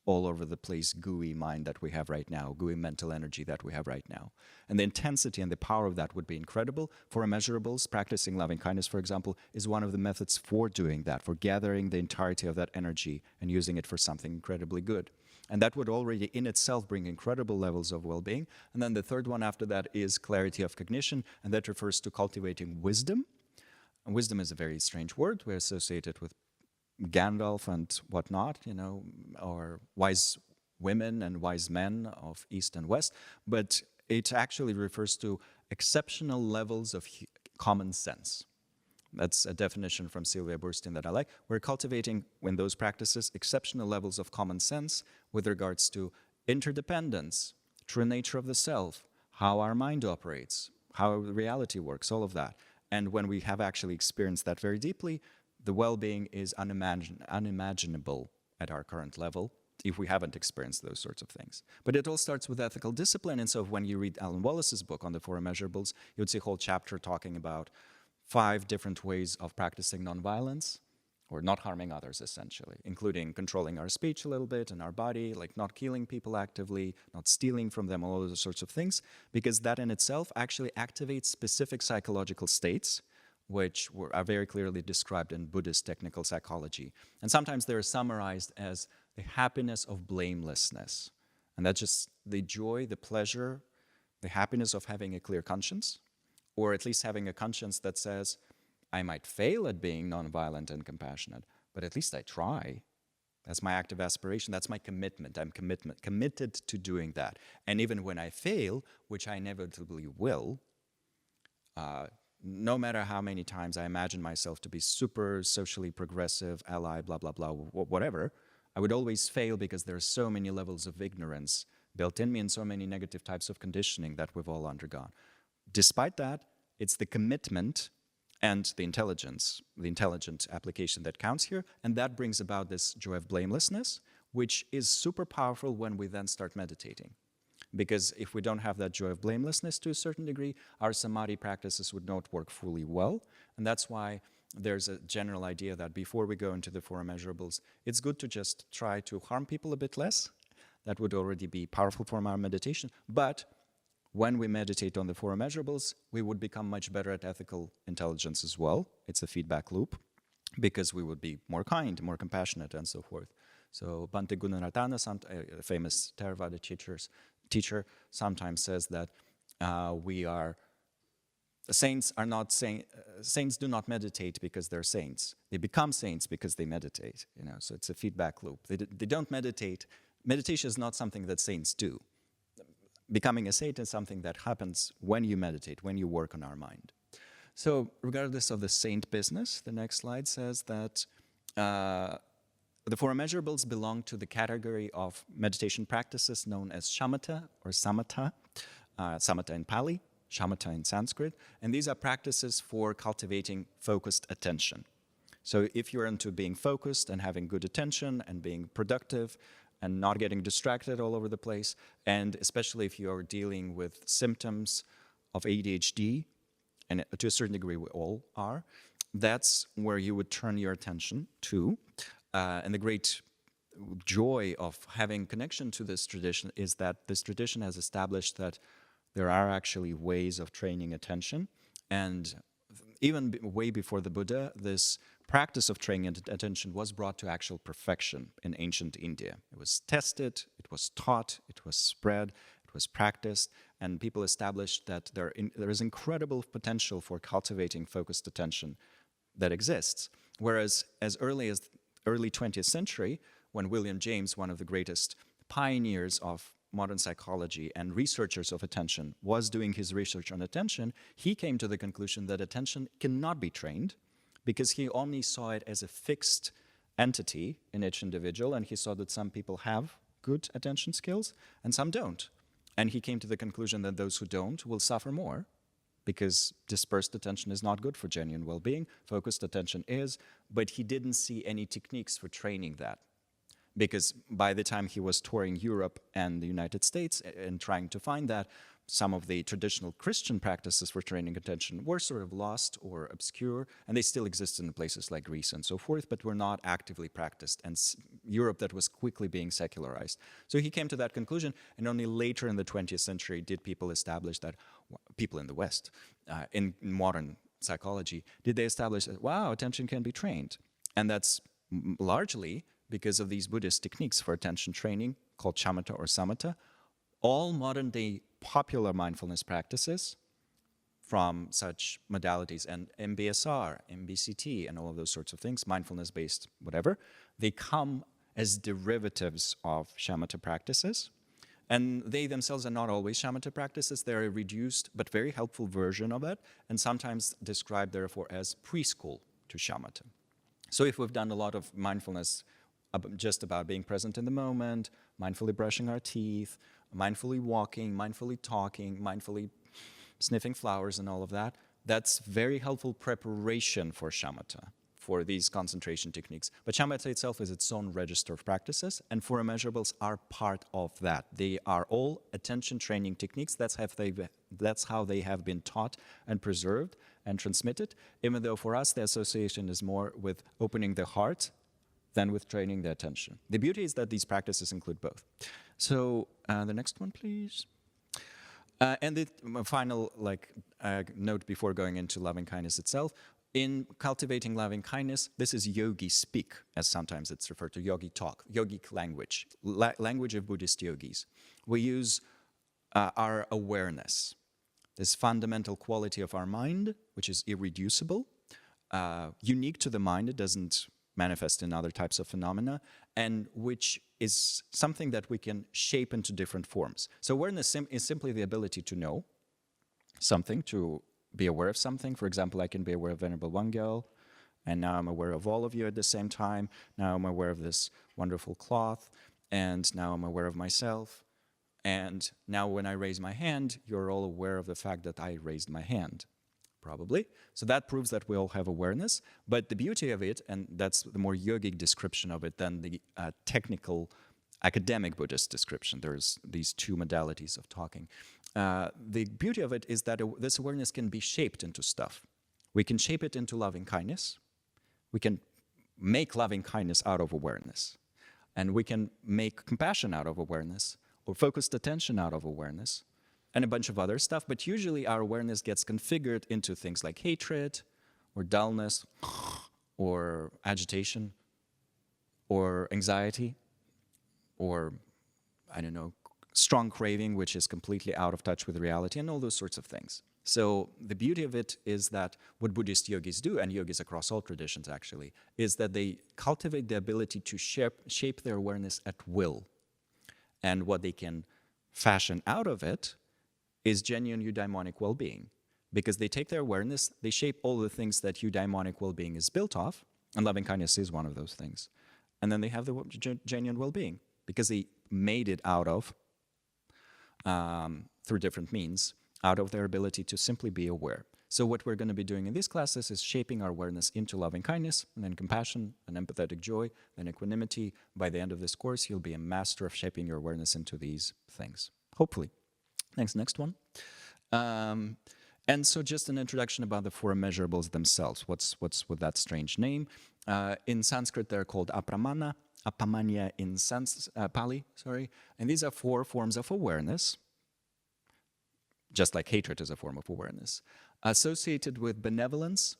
all over the place gooey mind that we have right now, gooey mental energy that we have right now. And the intensity and the power of that would be incredible. For Immeasurables, practicing loving kindness, for example, is one of the methods for doing that, for gathering the entirety of that energy and using it for something incredibly good. And that would already in itself bring incredible levels of well-being. And then the third one after that is clarity of cognition, and that refers to cultivating wisdom. And wisdom is a very strange word. We associate it with Gandalf and whatnot, or wise women and wise men of East and West, but it actually refers to exceptional levels of common sense. That's a definition from Sylvia Burstein that I like. We're cultivating, in those practices, exceptional levels of common sense with regards to interdependence, true nature of the self, how our mind operates, how reality works, all of that. And when we have actually experienced that very deeply, the well-being is unimaginable at our current level if we haven't experienced those sorts of things. But it all starts with ethical discipline. And so when you read Alan Wallace's book on the Four Immeasurables, you would see a whole chapter talking about 5 different ways of practicing nonviolence, or not harming others, essentially, including controlling our speech a little bit and our body, like not killing people actively, not stealing from them, all those sorts of things, because that in itself actually activates specific psychological states, which are very clearly described in Buddhist technical psychology. And sometimes they're summarized as the happiness of blamelessness. And that's just the joy, the pleasure, the happiness of having a clear conscience, or at least having a conscience that says, I might fail at being nonviolent and compassionate, but at least I try. That's my active aspiration. That's my commitment. I'm committed to doing that. And even when I fail, which I inevitably will, no matter how many times I imagine myself to be super socially progressive, ally, blah, blah, blah, whatever, I would always fail because there are so many levels of ignorance built in me and so many negative types of conditioning that we've all undergone. Despite that, it's the commitment and the intelligence, the intelligent application that counts here, and that brings about this joy of blamelessness, which is super powerful when we then start meditating. Because if we don't have that joy of blamelessness to a certain degree, our samadhi practices would not work fully well. And that's why there's a general idea that before we go into the Four Immeasurables, it's good to just try to harm people a bit less. That would already be powerful for our meditation. But when we meditate on the Four Immeasurables, we would become much better at ethical intelligence as well. It's a feedback loop, because we would be more kind, more compassionate, and so forth. So Bhante Gunaratana, a famous Theravada teacher, sometimes says that saints do not meditate because they're saints. They become saints because they meditate. So it's a feedback loop. They don't meditate. Meditation is not something that saints do. Becoming a saint is something that happens when you meditate, when you work on our mind. So regardless of the saint business, the next slide says that the Four Immeasurables belong to the category of meditation practices known as shamatha or samatha, samatha in Pali, shamatha in Sanskrit, and these are practices for cultivating focused attention. So if you're into being focused and having good attention and being productive and not getting distracted all over the place, and especially if you're dealing with symptoms of ADHD, and to a certain degree we all are, that's where you would turn your attention to. And the great joy of having connection to this tradition is that this tradition has established that there are actually ways of training attention. And even way before the Buddha, this practice of training attention was brought to actual perfection in ancient India. It was tested, it was taught, it was spread, it was practiced, and people established that there is incredible potential for cultivating focused attention that exists. Whereas as early 20th century, when William James, one of the greatest pioneers of modern psychology and researchers of attention, was doing his research on attention, he came to the conclusion that attention cannot be trained because he only saw it as a fixed entity in each individual, and he saw that some people have good attention skills and some don't. And he came to the conclusion that those who don't will suffer more, because dispersed attention is not good for genuine well-being. Focused attention is, but he didn't see any techniques for training that. Because by the time he was touring Europe and the United States and trying to find that, some of the traditional Christian practices for training attention were sort of lost or obscure, and they still exist in places like Greece and so forth, but were not actively practiced, and Europe that was quickly being secularized. So he came to that conclusion, and only later in the 20th century did people establish that, people in the West, in modern psychology, did they establish that, wow, attention can be trained. And that's largely because of these Buddhist techniques for attention training called shamatha or samatha. All modern-day popular mindfulness practices from such modalities, and MBSR, MBCT, and all of those sorts of things, mindfulness-based whatever, they come as derivatives of shamatha practices. And they themselves are not always shamatha practices. They're a reduced but very helpful version of it, and sometimes described, therefore, as preschool to shamatha. So if we've done a lot of mindfulness just about being present in the moment, mindfully brushing our teeth, mindfully walking, mindfully talking, mindfully sniffing flowers and all of that, that's very helpful preparation for shamatha, for these concentration techniques. But shamatha itself is its own register of practices, and four immeasurables are part of that. They are all attention training techniques. That's how they have been taught and preserved and transmitted, even though for us the association is more with opening the heart than with training the attention. The beauty is that these practices include both. So the next one, please. And the final note before going into loving kindness itself. In cultivating loving kindness, this is yogi speak, as sometimes it's referred to, yogi talk, yogic language, language of Buddhist yogis. We use our awareness, this fundamental quality of our mind, which is irreducible, unique to the mind. It doesn't manifest in other types of phenomena, and which is something that we can shape into different forms. So awareness is simply the ability to know something, to be aware of something. For example, I can be aware of Venerable Wangel, and now I'm aware of all of you at the same time. Now I'm aware of this wonderful cloth, and now I'm aware of myself. And now when I raise my hand, you're all aware of the fact that I raised my hand, probably. So that proves that we all have awareness. But the beauty of it, and that's the more yogic description of it than the technical academic Buddhist description. There's these two modalities of talking. The beauty of it is that this awareness can be shaped into stuff. We can shape it into loving kindness. We can make loving kindness out of awareness. And we can make compassion out of awareness, or focused attention out of awareness, and a bunch of other stuff. But usually our awareness gets configured into things like hatred, or dullness, or agitation, or anxiety, or, I don't know, strong craving, which is completely out of touch with reality, and all those sorts of things. So the beauty of it is that what Buddhist yogis do, and yogis across all traditions actually, is that they cultivate the ability to shape their awareness at will. And what they can fashion out of it is genuine eudaimonic well-being. Because they take their awareness, they shape all the things that eudaimonic well-being is built off, and loving kindness is one of those things. And then they have the genuine well-being, because they made it out of, through different means, out of their ability to simply be aware. So what we're going to be doing in these classes is shaping our awareness into loving kindness, and then compassion, and empathetic joy, then equanimity. By the end of this course, you'll be a master of shaping your awareness into these things, hopefully. Thanks, next one. And so just an introduction about the four immeasurables themselves. What's with that strange name? In Sanskrit, they're called apramana, apamanya in Pali, and these are four forms of awareness, just like hatred is a form of awareness, associated with benevolence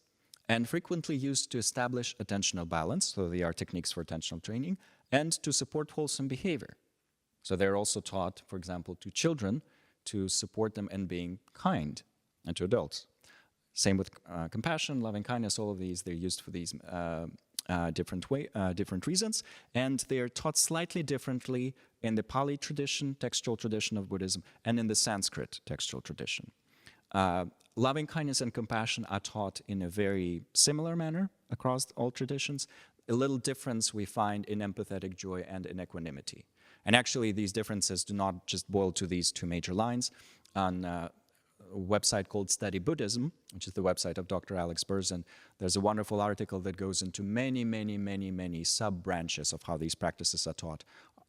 and frequently used to establish attentional balance, so they are techniques for attentional training, and to support wholesome behavior. So they're also taught, for example, to children to support them in being kind, and to adults. Same with compassion, loving kindness, all of these, they're used for these different reasons, and they are taught slightly differently in the Pali tradition, textual tradition of Buddhism, and in the Sanskrit textual tradition. Loving kindness and compassion are taught in a very similar manner across all traditions. A little difference we find in empathetic joy and in equanimity. And actually, these differences do not just boil to these two major lines. On a website called Study Buddhism, which is the website of Dr. Alex Berzin, there's a wonderful article that goes into many sub-branches of how these practices are taught.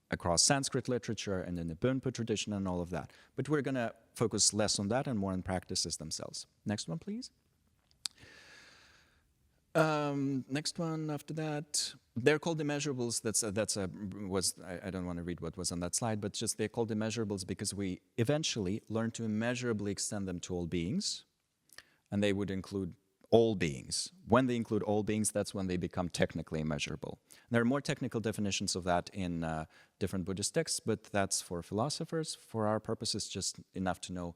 across Sanskrit literature and in the Bonpo tradition and all of that. But we're going to focus less on that and more on practices themselves. Next one, please. Next one after that, they're called Immeasurables. I don't want to read what was on that slide, but just they're called Immeasurables because we eventually learn to immeasurably extend them to all beings, and they would include all beings. When they include all beings, that's when they become technically immeasurable. There are more technical definitions of that in different Buddhist texts, but that's for philosophers. For our purposes, just enough to know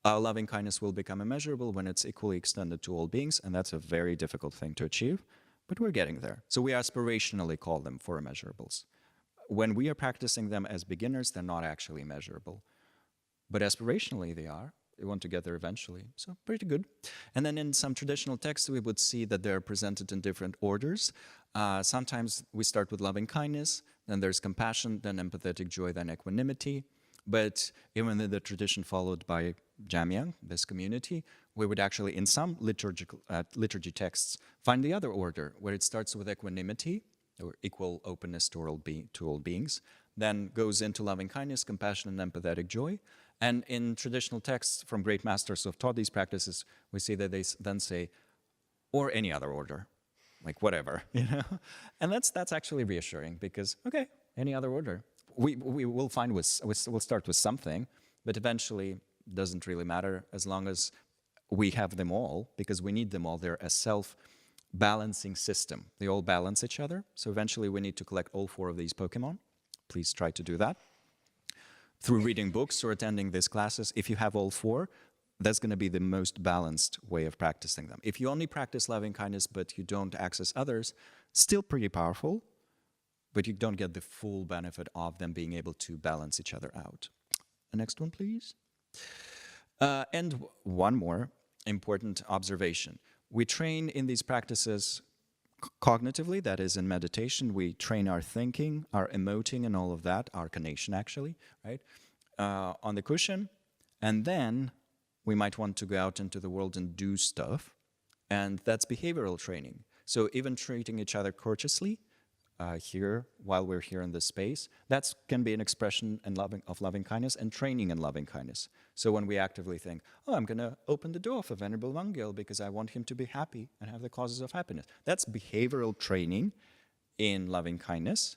loving kindness will become immeasurable when it's equally extended to all beings, and that's a very difficult thing to achieve, but we're getting there. So we aspirationally call them for immeasurables. When we are practicing them as beginners, they're not actually measurable, but aspirationally they are. We want to get there eventually, so pretty good. And then in some traditional texts, we would see that they're presented in different orders. Sometimes we start with loving kindness, then there's compassion, then empathetic joy, then equanimity. But even in the tradition followed by Jamyang, this community, we would actually, in some liturgy texts, find the other order, where it starts with equanimity, or equal openness to all beings, then goes into loving kindness, compassion, and empathetic joy. And in traditional texts from great masters who have taught these practices, we see that they then say, or any other order, like whatever, you know? And that's actually reassuring because, okay, any other order. We will find we'll start with something, but eventually it doesn't really matter as long as we have them all, because we need them all. They're a self-balancing system. They all balance each other. So eventually we need to collect all 4 of these Pokemon. Please try to do that through reading books or attending these classes. If you have all 4, that's going to be the most balanced way of practicing them. If you only practice loving kindness but you don't access others, still pretty powerful, but you don't get the full benefit of them being able to balance each other out. The next one, please. And one more important observation. We train in these practices cognitively, that is in meditation. We train our thinking, our emoting, and all of that, our connection actually, right, on the cushion. And then we might want to go out into the world and do stuff, and that's behavioral training. So even treating each other courteously here, while we're here in this space, that can be an expression of loving kindness and training in loving kindness. So when we actively think, oh, I'm going to open the door for Venerable Wangel because I want him to be happy and have the causes of happiness. That's behavioral training in loving kindness,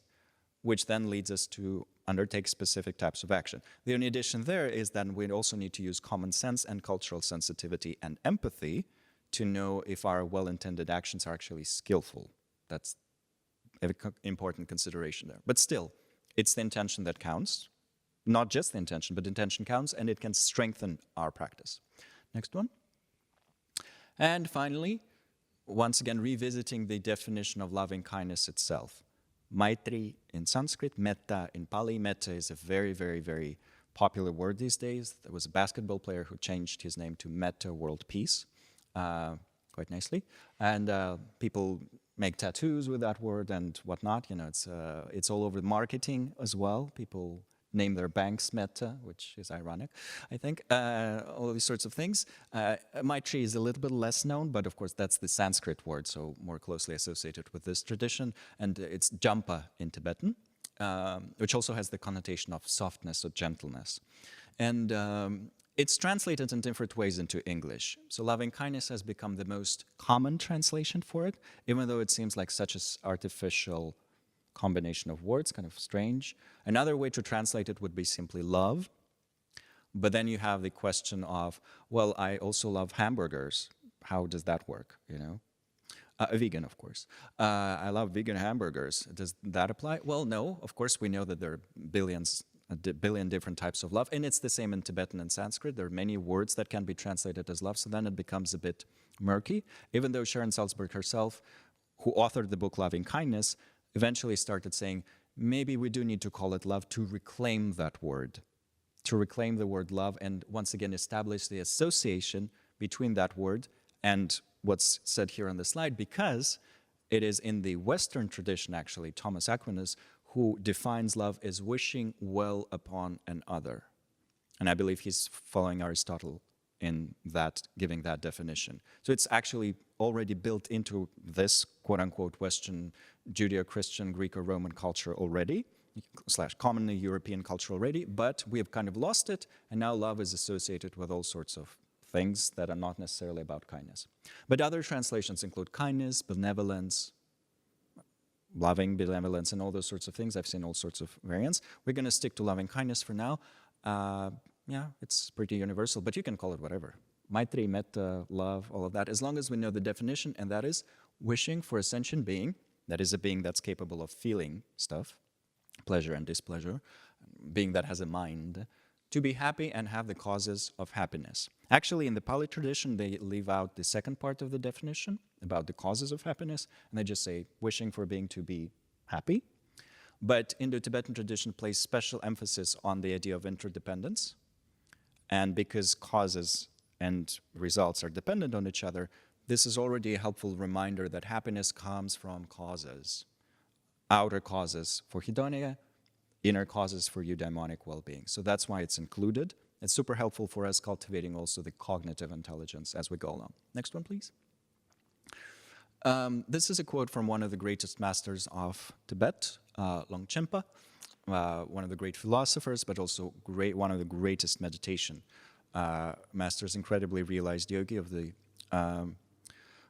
which then leads us to undertake specific types of action. The only addition there is that we also need to use common sense and cultural sensitivity and empathy to know if our well-intended actions are actually skillful. That's an important consideration there. But still, it's the intention that counts. Not just the intention, but intention counts, and it can strengthen our practice. Next one. And finally, once again, revisiting the definition of loving kindness itself. Maitri in Sanskrit, metta in Pali. Metta is a very, very, very popular word these days. There was a basketball player who changed his name to Metta World Peace, quite nicely. And people make tattoos with that word and whatnot. You know, it's all over marketing as well. People name their banks Metta, which is ironic, I think. All these sorts of things. Maitri is a little bit less known, but of course that's the Sanskrit word, so more closely associated with this tradition. And it's Jampa in Tibetan, which also has the connotation of softness or gentleness. And it's translated in different ways into English. So loving kindness has become the most common translation for it, even though it seems like such an artificial combination of words, kind of strange. Another way to translate it would be simply love. But then you have the question of, well, I also love hamburgers. How does that work, you know? Vegan, of course. I love vegan hamburgers. Does that apply? Well, no. Of course, we know that there are a billion different types of love, and it's the same in Tibetan and Sanskrit. There are many words that can be translated as love, so then it becomes a bit murky. Even though Sharon Salzberg herself, who authored the book Loving Kindness, eventually started saying, maybe we do need to call it love to reclaim that word, to reclaim the word love, and once again establish the association between that word and what's said here on the slide, because it is in the Western tradition, actually, Thomas Aquinas, who defines love as wishing well upon another. And I believe he's following Aristotle in that, giving that definition. So it's actually already built into this quote-unquote Western Judeo-Christian, Greek or Roman culture already, / commonly European culture already, but we have kind of lost it, and now love is associated with all sorts of things that are not necessarily about kindness. But other translations include kindness, benevolence, loving benevolence, and all those sorts of things. I've seen all sorts of variants. We're going to stick to loving kindness for now. Yeah, it's pretty universal, but you can call it whatever. Maitri, metta, love, all of that, as long as we know the definition, and that is wishing for a sentient being, that is a being that's capable of feeling stuff, pleasure and displeasure, being that has a mind, to be happy and have the causes of happiness. Actually, in the Pali tradition, they leave out the second part of the definition about the causes of happiness, and they just say wishing for a being to be happy. But Indo-Tibetan tradition places special emphasis on the idea of interdependence, and because causes and results are dependent on each other, this is already a helpful reminder that happiness comes from causes, outer causes for hedonia, inner causes for eudaimonic well-being. So that's why it's included. It's super helpful for us cultivating also the cognitive intelligence as we go along. Next one, please. This is a quote from one of the greatest masters of Tibet, Lobsang Tenpa, one of the great philosophers, but also one of the greatest meditation masters, incredibly realized yogi of the,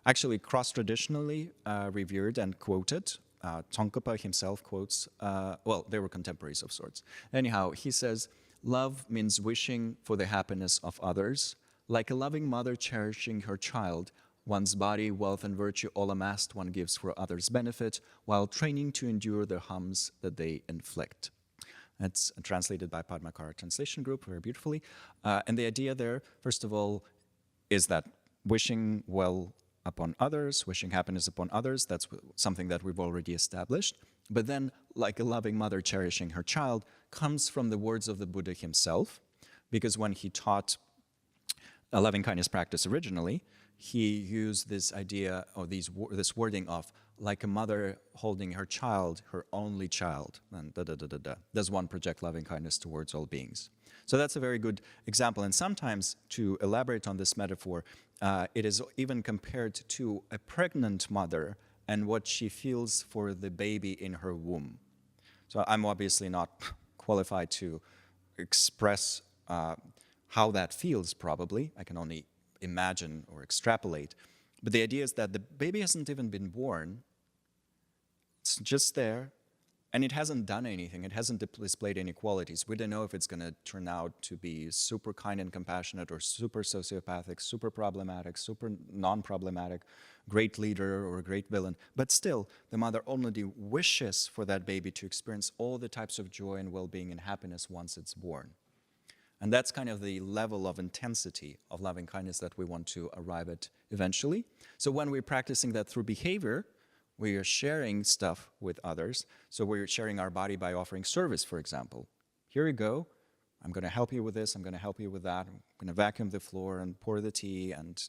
actually cross-traditionally revered and quoted. Tsongkhapa himself quotes, well, they were contemporaries of sorts. Anyhow, he says, love means wishing for the happiness of others, like a loving mother cherishing her child. One's body, wealth, and virtue all amassed one gives for others' benefit, while training to endure the harms that they inflict. That's translated by Padmakara Translation Group very beautifully. And the idea there, first of all, is that wishing well upon others, wishing happiness upon others, that's something that we've already established. But then, like a loving mother cherishing her child, comes from the words of the Buddha himself, because when he taught a loving kindness practice originally, he used this idea, or this wording of, like a mother holding her child, her only child, and does one project loving kindness towards all beings. So that's a very good example. And sometimes, to elaborate on this metaphor, it is even compared to a pregnant mother and what she feels for the baby in her womb. So I'm obviously not qualified to express how that feels, probably. I can only imagine or extrapolate. But the idea is that the baby hasn't even been born. It's just there, and it hasn't done anything. It hasn't displayed any qualities. We don't know if it's going to turn out to be super kind and compassionate, or super sociopathic, super problematic, super non-problematic, great leader or a great villain. But still, the mother only wishes for that baby to experience all the types of joy and well-being and happiness once it's born. And that's kind of the level of intensity of loving kindness that we want to arrive at eventually. So when we're practicing that through behavior, we are sharing stuff with others. So we're sharing our body by offering service, for example. Here you go. I'm going to help you with this. I'm going to help you with that. I'm going to vacuum the floor and pour the tea and,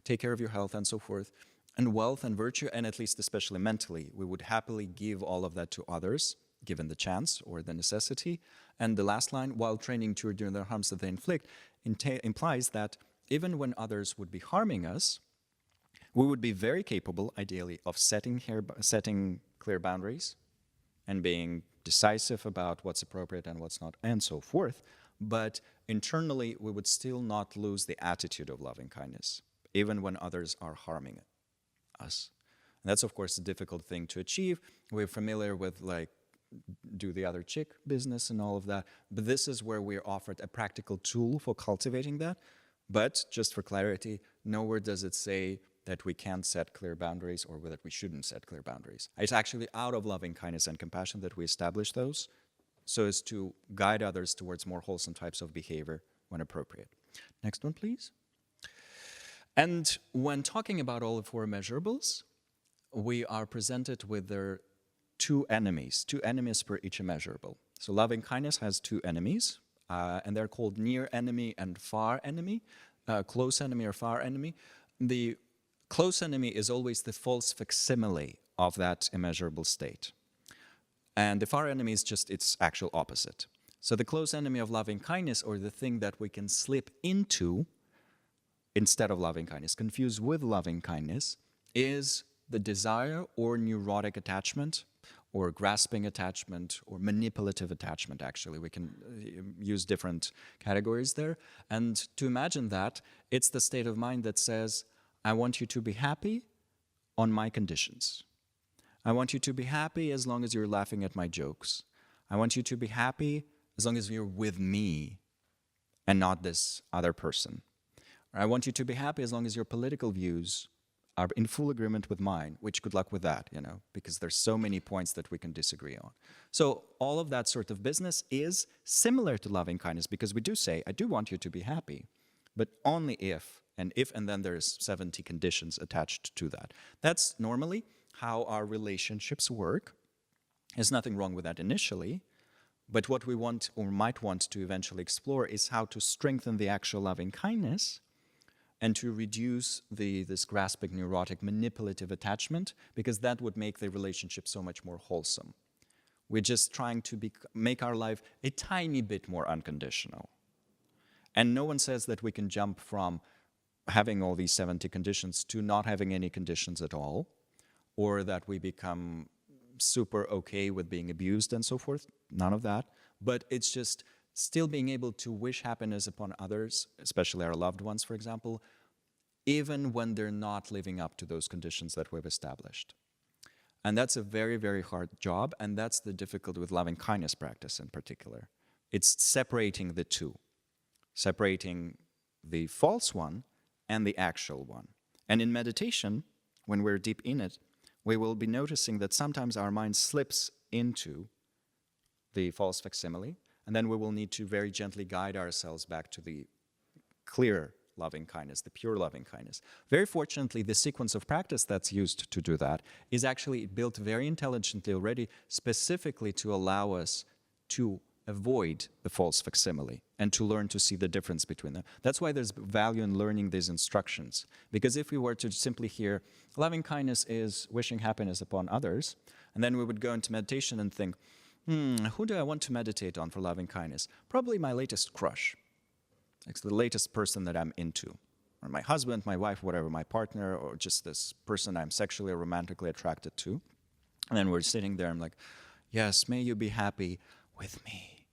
take care of your health and so forth. And wealth and virtue, and at least especially mentally, we would happily give all of that to others, given the chance or the necessity. And the last line, while training to endure the harms that they inflict, implies that even when others would be harming us, we would be very capable, ideally, of setting clear boundaries and being decisive about what's appropriate and what's not, and so forth. But internally, we would still not lose the attitude of loving kindness, even when others are harming us. And that's, of course, a difficult thing to achieve. We're familiar with, do the other chick business and all of that. But this is where we're offered a practical tool for cultivating that. But just for clarity, nowhere does it say that we can't set clear boundaries or that we shouldn't set clear boundaries. It's actually out of loving kindness and compassion that we establish those so as to guide others towards more wholesome types of behavior when appropriate. Next one, please. And when talking about all the four immeasurables, we are presented with their two enemies per each immeasurable. So loving kindness has two enemies, and they're called near enemy and far enemy, close enemy or far enemy. The close enemy is always the false facsimile of that immeasurable state. And the far enemy is just its actual opposite. So the close enemy of loving kindness, or the thing that we can slip into instead of loving kindness, confused with loving kindness, is the desire or neurotic attachment or grasping attachment, or manipulative attachment, actually. We can use different categories there. And to imagine that, it's the state of mind that says, I want you to be happy on my conditions. I want you to be happy as long as you're laughing at my jokes. I want you to be happy as long as you're with me and not this other person. Or I want you to be happy as long as your political views are in full agreement with mine, which good luck with that, because there's so many points that we can disagree on. So all of that sort of business is similar to loving kindness, because we do say, I do want you to be happy, but only if, and then there's 70 conditions attached to that. That's normally how our relationships work. There's nothing wrong with that initially, but what we want or might want to eventually explore is how to strengthen the actual loving kindness and to reduce this grasping, neurotic, manipulative attachment, because that would make the relationship so much more wholesome. We're just trying to make our life a tiny bit more unconditional. And no one says that we can jump from having all these 70 conditions to not having any conditions at all, or that we become super okay with being abused and so forth. None of that. But it's just still being able to wish happiness upon others, especially our loved ones, for example, even when they're not living up to those conditions that we've established. And that's a very, very hard job, and that's the difficulty with loving kindness practice in particular. It's separating the two, separating the false one and the actual one. And in meditation, when we're deep in it, we will be noticing that sometimes our mind slips into the false facsimile, and then we will need to very gently guide ourselves back to the clear loving kindness, the pure loving kindness. Very fortunately, the sequence of practice that's used to do that is actually built very intelligently already, specifically to allow us to avoid the false facsimile and to learn to see the difference between them. That's why there's value in learning these instructions. Because if we were to simply hear, loving kindness is wishing happiness upon others, and then we would go into meditation and think, who do I want to meditate on for loving kindness? Probably my latest crush. It's the latest person that I'm into. Or my husband, my wife, whatever, my partner, or just this person I'm sexually or romantically attracted to. And then we're sitting there, I'm like, yes, may you be happy with me.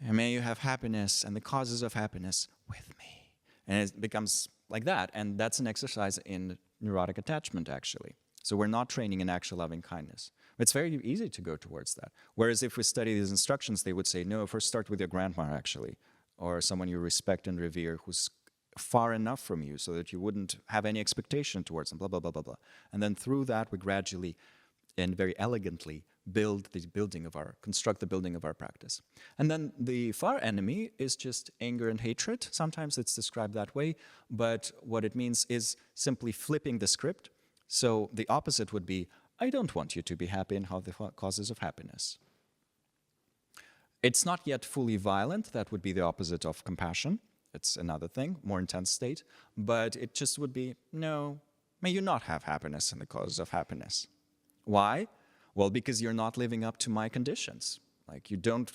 And may you have happiness and the causes of happiness with me. And it becomes like that. And that's an exercise in neurotic attachment, actually. So we're not training in actual loving kindness. It's very easy to go towards that. Whereas if we study these instructions, they would say, no, first start with your grandma, actually, or someone you respect and revere who's far enough from you so that you wouldn't have any expectation towards them, blah, blah, blah, blah, blah. And then through that, we gradually and very elegantly construct the building of our practice. And then the far enemy is just anger and hatred. Sometimes it's described that way, but what it means is simply flipping the script. So the opposite would be, I don't want you to be happy and have the causes of happiness. It's not yet fully violent. That would be the opposite of compassion. It's another thing, more intense state. But it just would be, no, may you not have happiness and the causes of happiness. Why? Well, because you're not living up to my conditions. Like you don't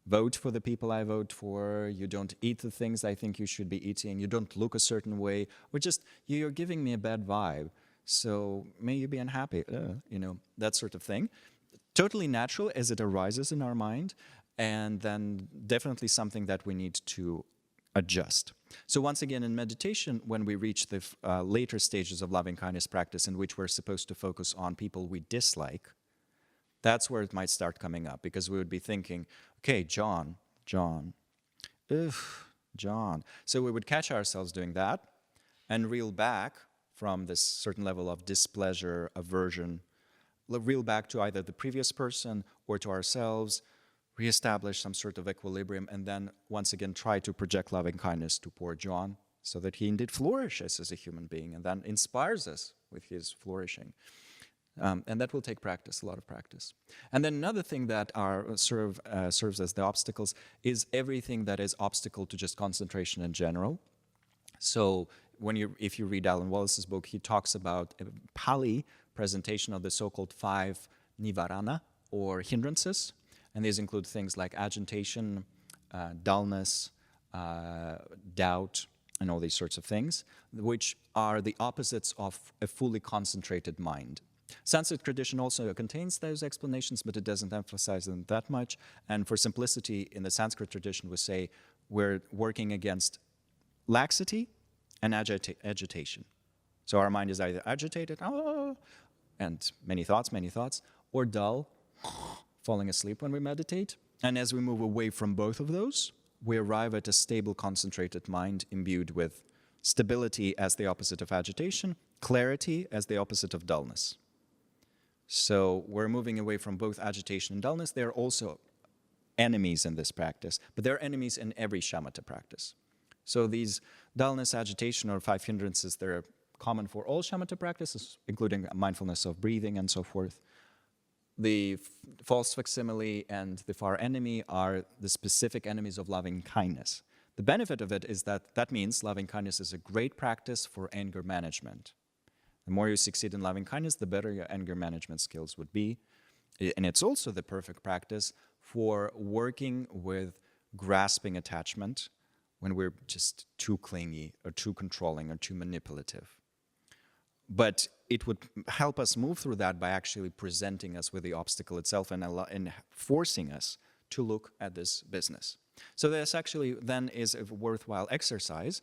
vote for the people I vote for, you don't eat the things I think you should be eating, you don't look a certain way, or just you're giving me a bad vibe. So may you be unhappy, that sort of thing. Totally natural as it arises in our mind, and then definitely something that we need to adjust. So once again, in meditation, when we reach the later stages of loving kindness practice in which we're supposed to focus on people we dislike, that's where it might start coming up, because we would be thinking, okay, John. So we would catch ourselves doing that and reel back from this certain level of displeasure, aversion, reel back to either the previous person or to ourselves, reestablish some sort of equilibrium, and then once again try to project loving kindness to poor John so that he indeed flourishes as a human being and then inspires us with his flourishing. And that will take practice, a lot of practice. And then another thing that serves as the obstacles is everything that is obstacle to just concentration in general. So if you read Alan Wallace's book, he talks about a Pali presentation of the so-called 5 nivarana, or hindrances. And these include things like agitation, dullness, doubt, and all these sorts of things, which are the opposites of a fully concentrated mind. Sanskrit tradition also contains those explanations, but it doesn't emphasize them that much. And for simplicity, in the Sanskrit tradition, we say we're working against laxity and agitation. So our mind is either agitated, and many thoughts, or dull, falling asleep when we meditate. And as we move away from both of those, we arrive at a stable, concentrated mind imbued with stability as the opposite of agitation, clarity as the opposite of dullness. So we're moving away from both agitation and dullness. They're also enemies in this practice, but they're enemies in every shamatha practice. So these dullness, agitation, or 5 hindrances, they're common for all shamatha practices, including mindfulness of breathing and so forth. The false facsimile and the far enemy are the specific enemies of loving kindness. The benefit of it is that means loving kindness is a great practice for anger management. The more you succeed in loving kindness, the better your anger management skills would be. And it's also the perfect practice for working with grasping attachment when we're just too clingy or too controlling or too manipulative. But it would help us move through that by actually presenting us with the obstacle itself and forcing us to look at this business. So this actually then is a worthwhile exercise.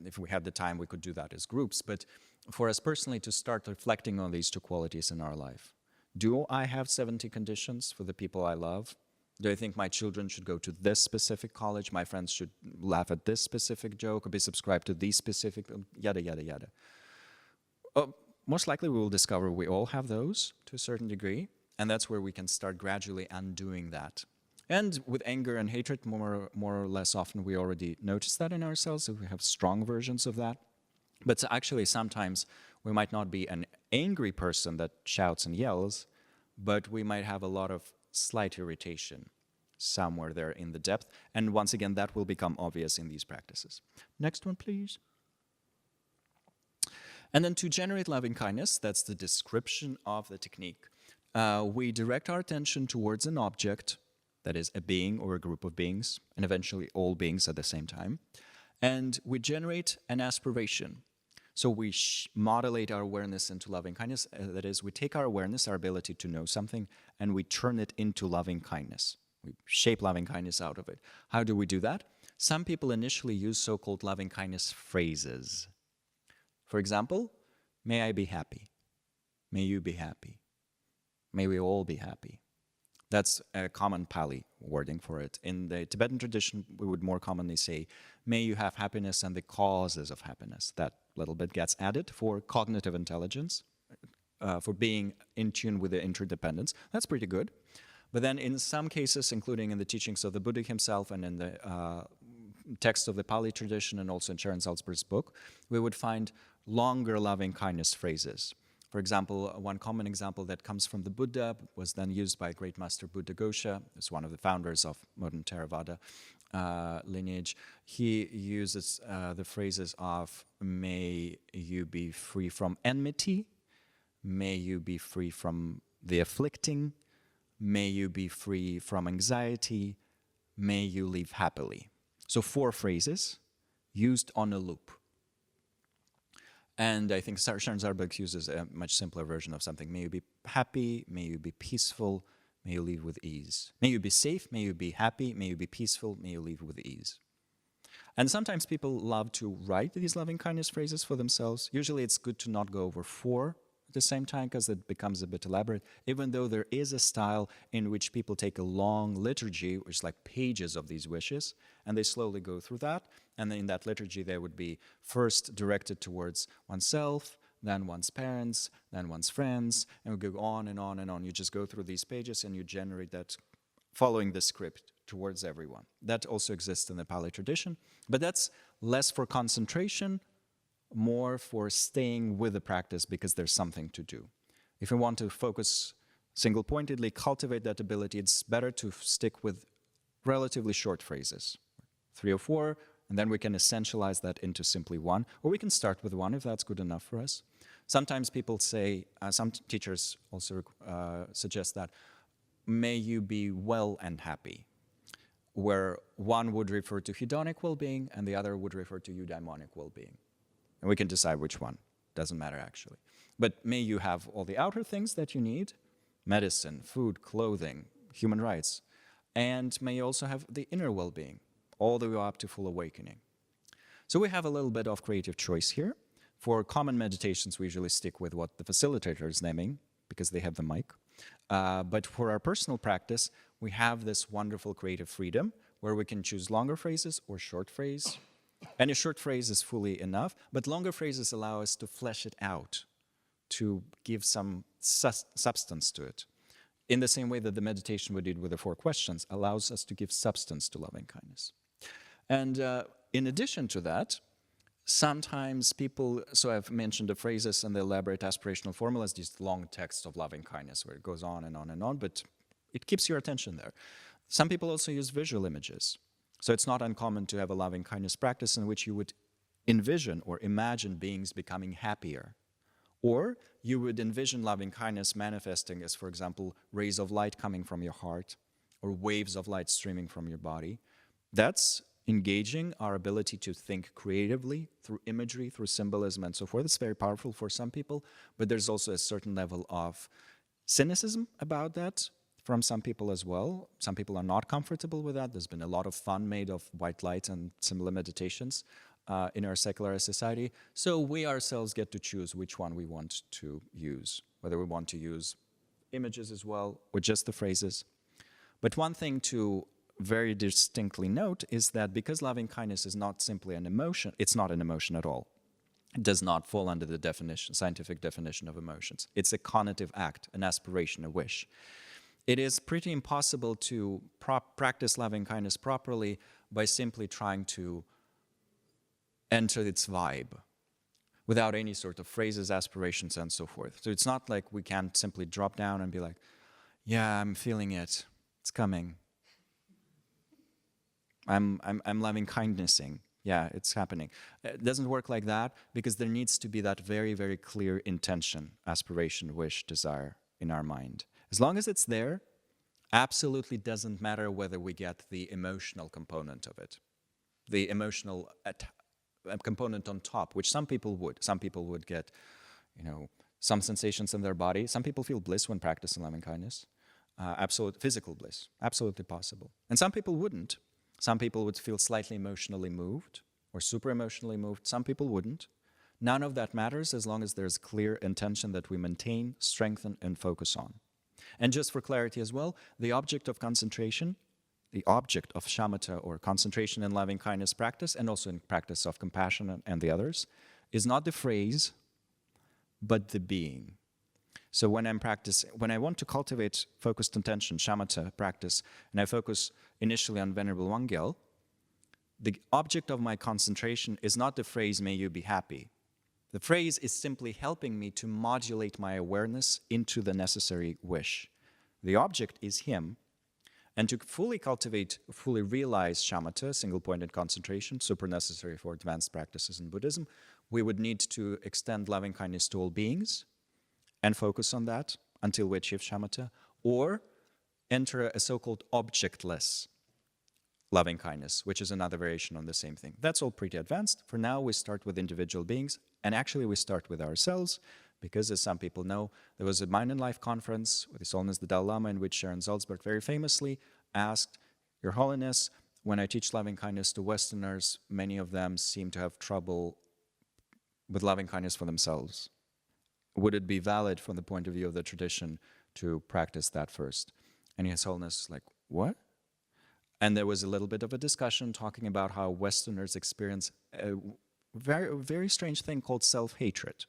If we had the time, we could do that as groups. But for us personally to start reflecting on these two qualities in our life. Do I have 70 conditions for the people I love? Do I think my children should go to this specific college? My friends should laugh at this specific joke or be subscribed to these specific, yada, yada, yada. Most likely we will discover we all have those to a certain degree. And that's where we can start gradually undoing that. And with anger and hatred, more or less often we already notice that in ourselves, so we have strong versions of that. But actually sometimes we might not be an angry person that shouts and yells, but we might have a lot of slight irritation somewhere there in the depth. And once again, that will become obvious in these practices. Next one, please. And then to generate loving kindness, that's the description of the technique. We direct our attention towards an object, that is a being or a group of beings, and eventually all beings at the same time. And we generate an aspiration. So we modulate our awareness into loving kindness. That is, we take our awareness, our ability to know something, and we turn it into loving kindness. We shape loving kindness out of it. How do we do that? Some people initially use so-called loving kindness phrases. For example, may I be happy. May you be happy. May we all be happy. That's a common Pali wording for it. In the Tibetan tradition, we would more commonly say, may you have happiness and the causes of happiness. That little bit gets added for cognitive intelligence, for being in tune with the interdependence. That's pretty good. But then in some cases, including in the teachings of the Buddha himself and in the text of the Pali tradition and also in Sharon Salzberg's book, we would find longer loving kindness phrases. For example, one common example that comes from the Buddha was then used by great master Buddha Ghosha, who's one of the founders of modern Theravada lineage. He uses the phrases of, may you be free from enmity, may you be free from the afflicting, may you be free from anxiety, may you live happily. So 4 phrases used on a loop. And I think Sharon Salzberg uses a much simpler version of something. May you be happy, may you be peaceful, may you live with ease. May you be safe, may you be happy, may you be peaceful, may you live with ease. And sometimes people love to write these loving kindness phrases for themselves. Usually it's good to not go over 4 at the same time because it becomes a bit elaborate, even though there is a style in which people take a long liturgy, which is like pages of these wishes, and they slowly go through that. And then in that liturgy, they would be first directed towards oneself, then one's parents, then one's friends, and we go on and on and on. You just go through these pages and you generate that following the script towards everyone. That also exists in the Pali tradition, but that's less for concentration, more for staying with the practice because there's something to do. If you want to focus single-pointedly, cultivate that ability, it's better to stick with relatively short phrases, 3 or 4, and then we can essentialize that into simply 1, or we can start with 1 if that's good enough for us. Sometimes people say, some teachers also suggest that, may you be well and happy, where one would refer to hedonic well-being and the other would refer to eudaimonic well-being. And we can decide which one. Doesn't matter, actually. But may you have all the outer things that you need, medicine, food, clothing, human rights, and may you also have the inner well-being, all the way up to full awakening. So we have a little bit of creative choice here. For common meditations, we usually stick with what the facilitator is naming, because they have the mic. But for our personal practice, we have this wonderful creative freedom where we can choose longer phrases or short phrase. And a short phrase is fully enough, but longer phrases allow us to flesh it out, to give some substance to it. In the same way that the meditation we did with the 4 questions allows us to give substance to loving kindness. And in addition to that, sometimes people, so I've mentioned the phrases and the elaborate aspirational formulas, these long texts of loving kindness where it goes on and on and on, but it keeps your attention there. Some people also use visual images. So it's not uncommon to have a loving kindness practice in which you would envision or imagine beings becoming happier. Or you would envision loving kindness manifesting as, for example, rays of light coming from your heart or waves of light streaming from your body. That's engaging our ability to think creatively through imagery, through symbolism, and so forth. It's very powerful for some people, but there's also a certain level of cynicism about that from some people as well. Some people are not comfortable with that. There's been a lot of fun made of white light and similar meditations in our secular society. So we ourselves get to choose which one we want to use, whether we want to use images as well or just the phrases. But one thing to very distinctly note is that because loving kindness is not simply an emotion, it's not an emotion at all. It does not fall under the definition, scientific definition of emotions. It's a cognitive act, an aspiration, a wish. It is pretty impossible to practice loving kindness properly by simply trying to enter its vibe without any sort of phrases, aspirations, and so forth. So it's not like we can simply drop down and be like, yeah, I'm feeling it. It's coming. I'm loving kindnessing. Yeah, it's happening. It doesn't work like that because there needs to be that very, very clear intention, aspiration, wish, desire in our mind. As long as it's there, absolutely doesn't matter whether we get the emotional component of it, the emotional component on top, which some people would. Some people would get, some sensations in their body. Some people feel bliss when practicing loving kindness, absolute physical bliss, absolutely possible. And some people wouldn't. Some people would feel slightly emotionally moved or super emotionally moved. Some people wouldn't. None of that matters as long as there's clear intention that we maintain, strengthen, and focus on. And just for clarity as well, the object of concentration, the object of shamatha or concentration in loving kindness practice, and also in practice of compassion and the others, is not the phrase, but the being. So when I want to cultivate focused intention, shamatha practice, and I focus initially on Venerable Wangyal, the object of my concentration is not the phrase, may you be happy. The phrase is simply helping me to modulate my awareness into the necessary wish. The object is him. And to fully cultivate, fully realize shamatha, single-pointed concentration, super necessary for advanced practices in Buddhism, we would need to extend loving kindness to all beings and focus on that until we achieve shamatha, or enter a so-called objectless loving kindness, which is another variation on the same thing. That's all pretty advanced. For now, we start with individual beings, and actually we start with ourselves, because as some people know, there was a Mind and Life conference with His Holiness the Dalai Lama in which Sharon Salzberg very famously asked, Your Holiness, when I teach loving kindness to Westerners, many of them seem to have trouble with loving kindness for themselves. Would it be valid from the point of view of the tradition to practice that first? And His Holiness was like, what? And there was a little bit of a discussion talking about how Westerners experience a very, very strange thing called self-hatred.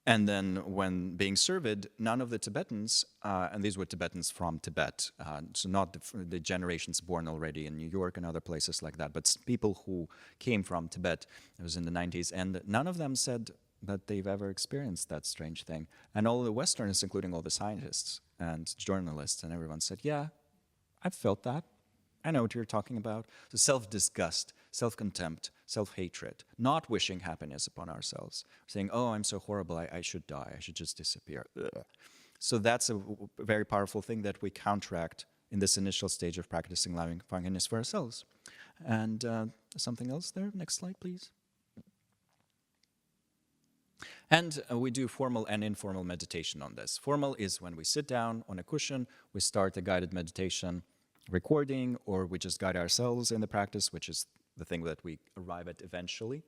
And then when being surveyed, none of the Tibetans, and these were Tibetans from Tibet, so not the generations born already in New York and other places like that, but people who came from Tibet, it was in the 90s, and none of them said that they've ever experienced that strange thing. And all the Westerners, including all the scientists and journalists and everyone said, yeah, I've felt that. I know what you're talking about. So self-disgust, self-contempt, self-hatred, not wishing happiness upon ourselves, saying, oh, I'm so horrible, I should die, I should just disappear. Ugh. So that's a very powerful thing that we counteract in this initial stage of practicing loving kindness for ourselves. And something else there? Next slide, please. And we do formal and informal meditation on this. Formal is when we sit down on a cushion, we start a guided meditation recording, or we just guide ourselves in the practice, which is the thing that we arrive at eventually.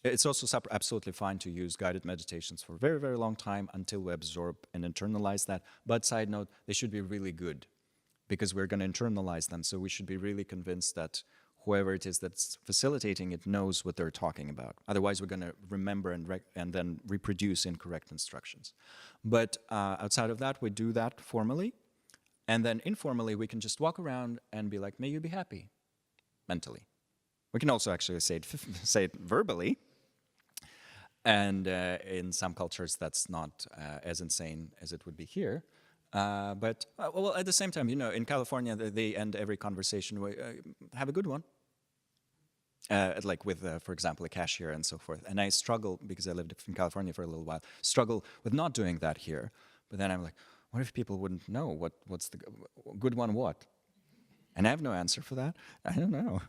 It's also absolutely fine to use guided meditations for a very, very long time until we absorb and internalize that. But side note, they should be really good because we're going to internalize them. So we should be really convinced that whoever it is that's facilitating it knows what they're talking about. Otherwise, we're going to remember and then reproduce incorrect instructions. But outside of that, we do that formally. And then informally, we can just walk around and be like, may you be happy, mentally. We can also actually say it verbally. And in some cultures, that's not as insane as it would be here. But well, at the same time, in California, they end every conversation with, have a good one. Like with, for example, a cashier and so forth. And I struggle, because I lived in California for a little while, struggle with not doing that here. But then I'm like, what if people wouldn't know what's the good one what? And I have no answer for that. I don't know.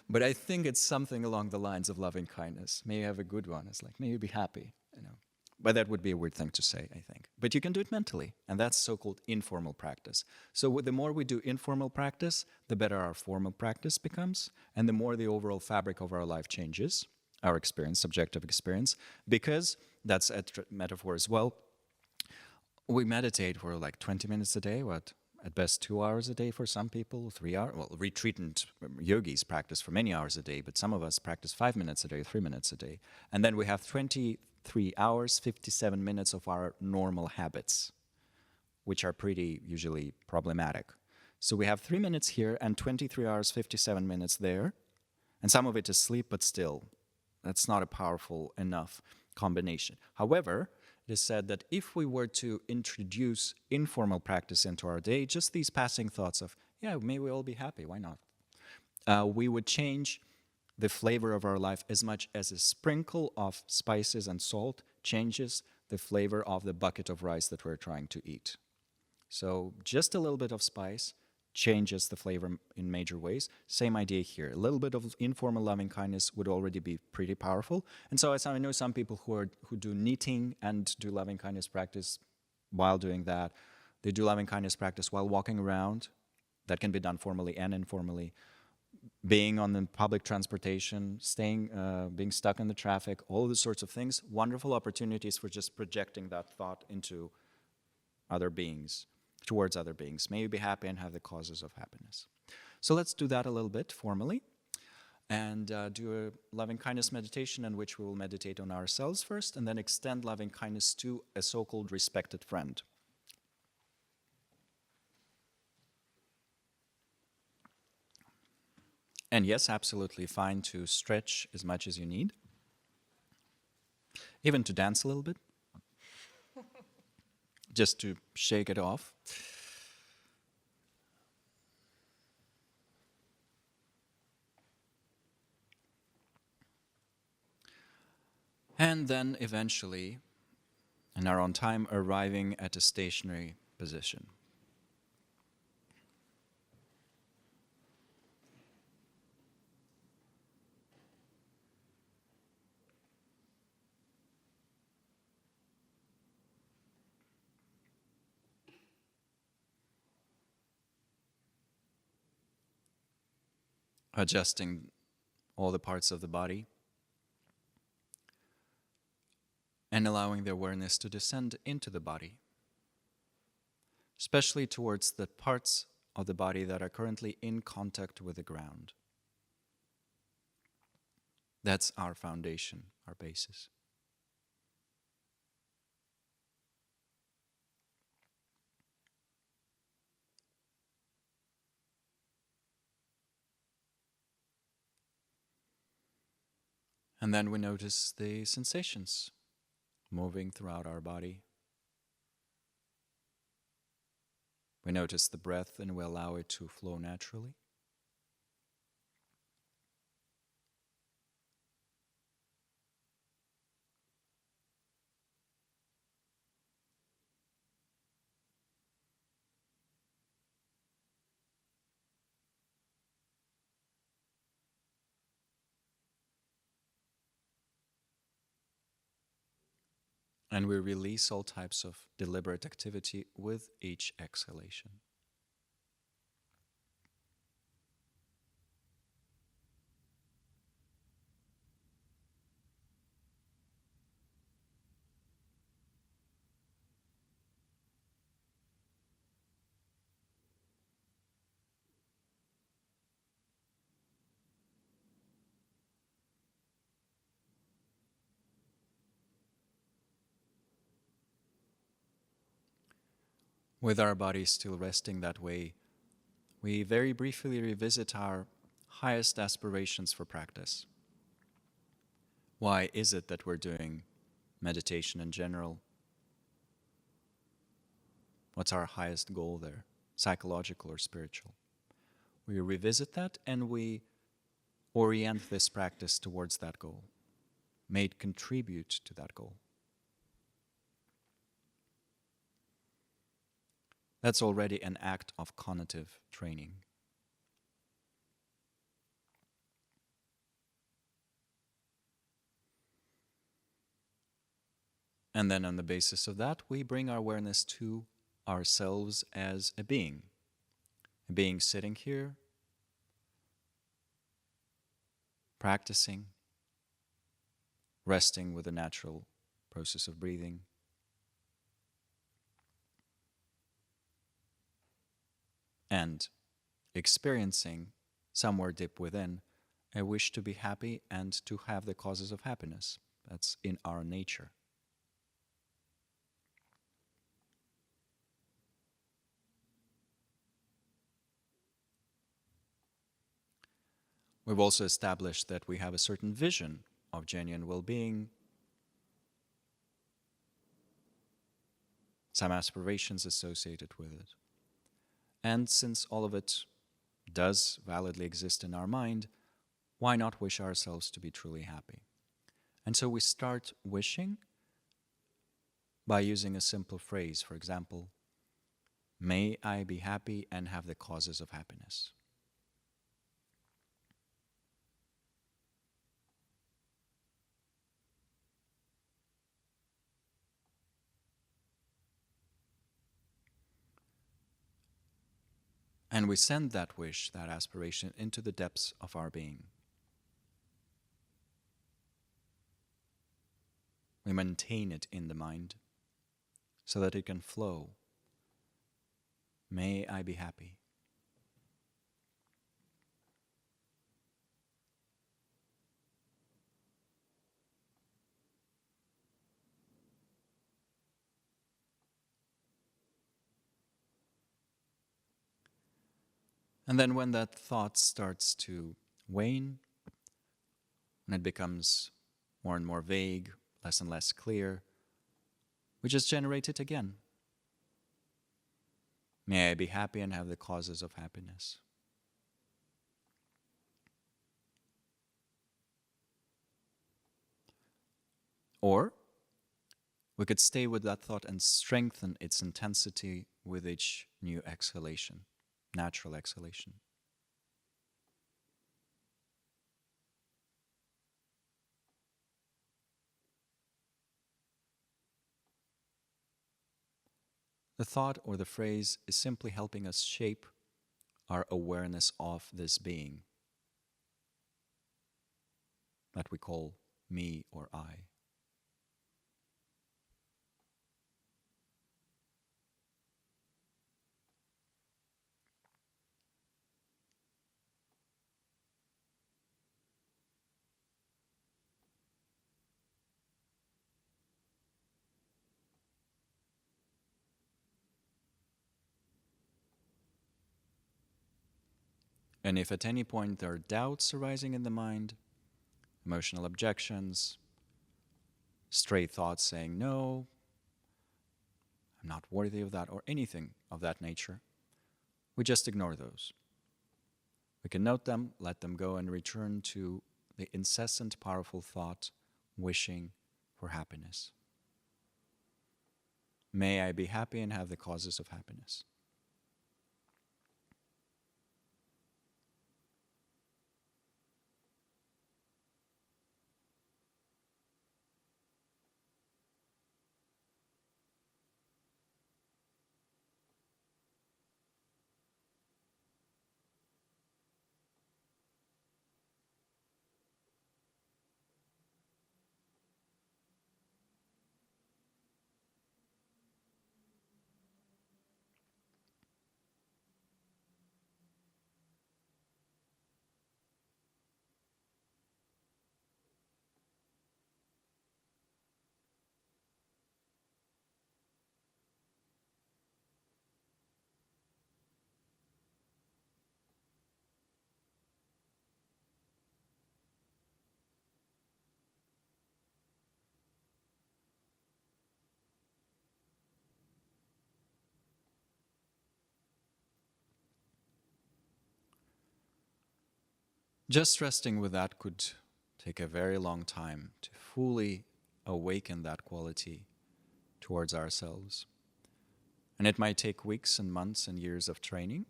But I think it's something along the lines of loving kindness. May you have a good one. It's like, may you be happy, But that would be a weird thing to say, I think. But you can do it mentally, and that's so-called informal practice. So the more we do informal practice, the better our formal practice becomes, and the more the overall fabric of our life changes, our experience, subjective experience, because that's a metaphor as well. We meditate for like 20 minutes a day, at best 2 hours a day for some people, 3 hours. Well, retreatant yogis practice for many hours a day, but some of us practice 5 minutes a day, 3 minutes a day. And then we have 23 hours, 57 minutes of our normal habits, which are pretty usually problematic. So we have 3 minutes here and 23 hours, 57 minutes there. And some of it is sleep, but still, that's not a powerful enough combination. However, it is said that if we were to introduce informal practice into our day, just these passing thoughts of, yeah, may we all be happy, why not? We would change the flavor of our life as much as a sprinkle of spices and salt changes the flavor of the bucket of rice that we're trying to eat. So just a little bit of spice changes the flavor in major ways. Same idea here. A little bit of informal loving kindness would already be pretty powerful. And so I know some people who do knitting and do loving kindness practice while doing that. They do loving kindness practice while walking around. That can be done formally and informally. Being on the public transportation, being stuck in the traffic, all these sorts of things. Wonderful opportunities for just projecting that thought into other beings, towards other beings. May you be happy and have the causes of happiness. So let's do that a little bit formally and do a loving kindness meditation in which we will meditate on ourselves first and then extend loving kindness to a so-called respected friend. And yes, absolutely fine to stretch as much as you need. Even to dance a little bit. Just to shake it off. And then eventually, in our own time, arriving at a stationary position. Adjusting all the parts of the body and allowing the awareness to descend into the body, especially towards the parts of the body that are currently in contact with the ground. That's our foundation, our basis. And then we notice the sensations moving throughout our body. We notice the breath and we allow it to flow naturally. And we release all types of deliberate activity with each exhalation. With our body still resting that way, we very briefly revisit our highest aspirations for practice. Why is it that we're doing meditation in general? What's our highest goal there, psychological or spiritual? We revisit that and we orient this practice towards that goal, may it contribute to that goal. That's already an act of cognitive training. And then on the basis of that, we bring our awareness to ourselves as a being sitting here, practicing, resting with the natural process of breathing, and experiencing somewhere deep within a wish to be happy and to have the causes of happiness. That's in our nature. We've also established that we have a certain vision of genuine well-being, some aspirations associated with it. And since all of it does validly exist in our mind, why not wish ourselves to be truly happy? And so we start wishing by using a simple phrase. For example, may I be happy and have the causes of happiness. And we send that wish, that aspiration, into the depths of our being. We maintain it in the mind so that it can flow. May I be happy. And then when that thought starts to wane, and it becomes more and more vague, less and less clear, we just generate it again. May I be happy and have the causes of happiness. Or we could stay with that thought and strengthen its intensity with each new exhalation, natural exhalation. The thought or the phrase is simply helping us shape our awareness of this being that we call me or I. And if at any point there are doubts arising in the mind, emotional objections, stray thoughts saying, no, I'm not worthy of that, or anything of that nature, we just ignore those. We can note them, let them go, and return to the incessant, powerful thought, wishing for happiness. May I be happy and have the causes of happiness. Just resting with that could take a very long time to fully awaken that quality towards ourselves. And it might take weeks and months and years of training.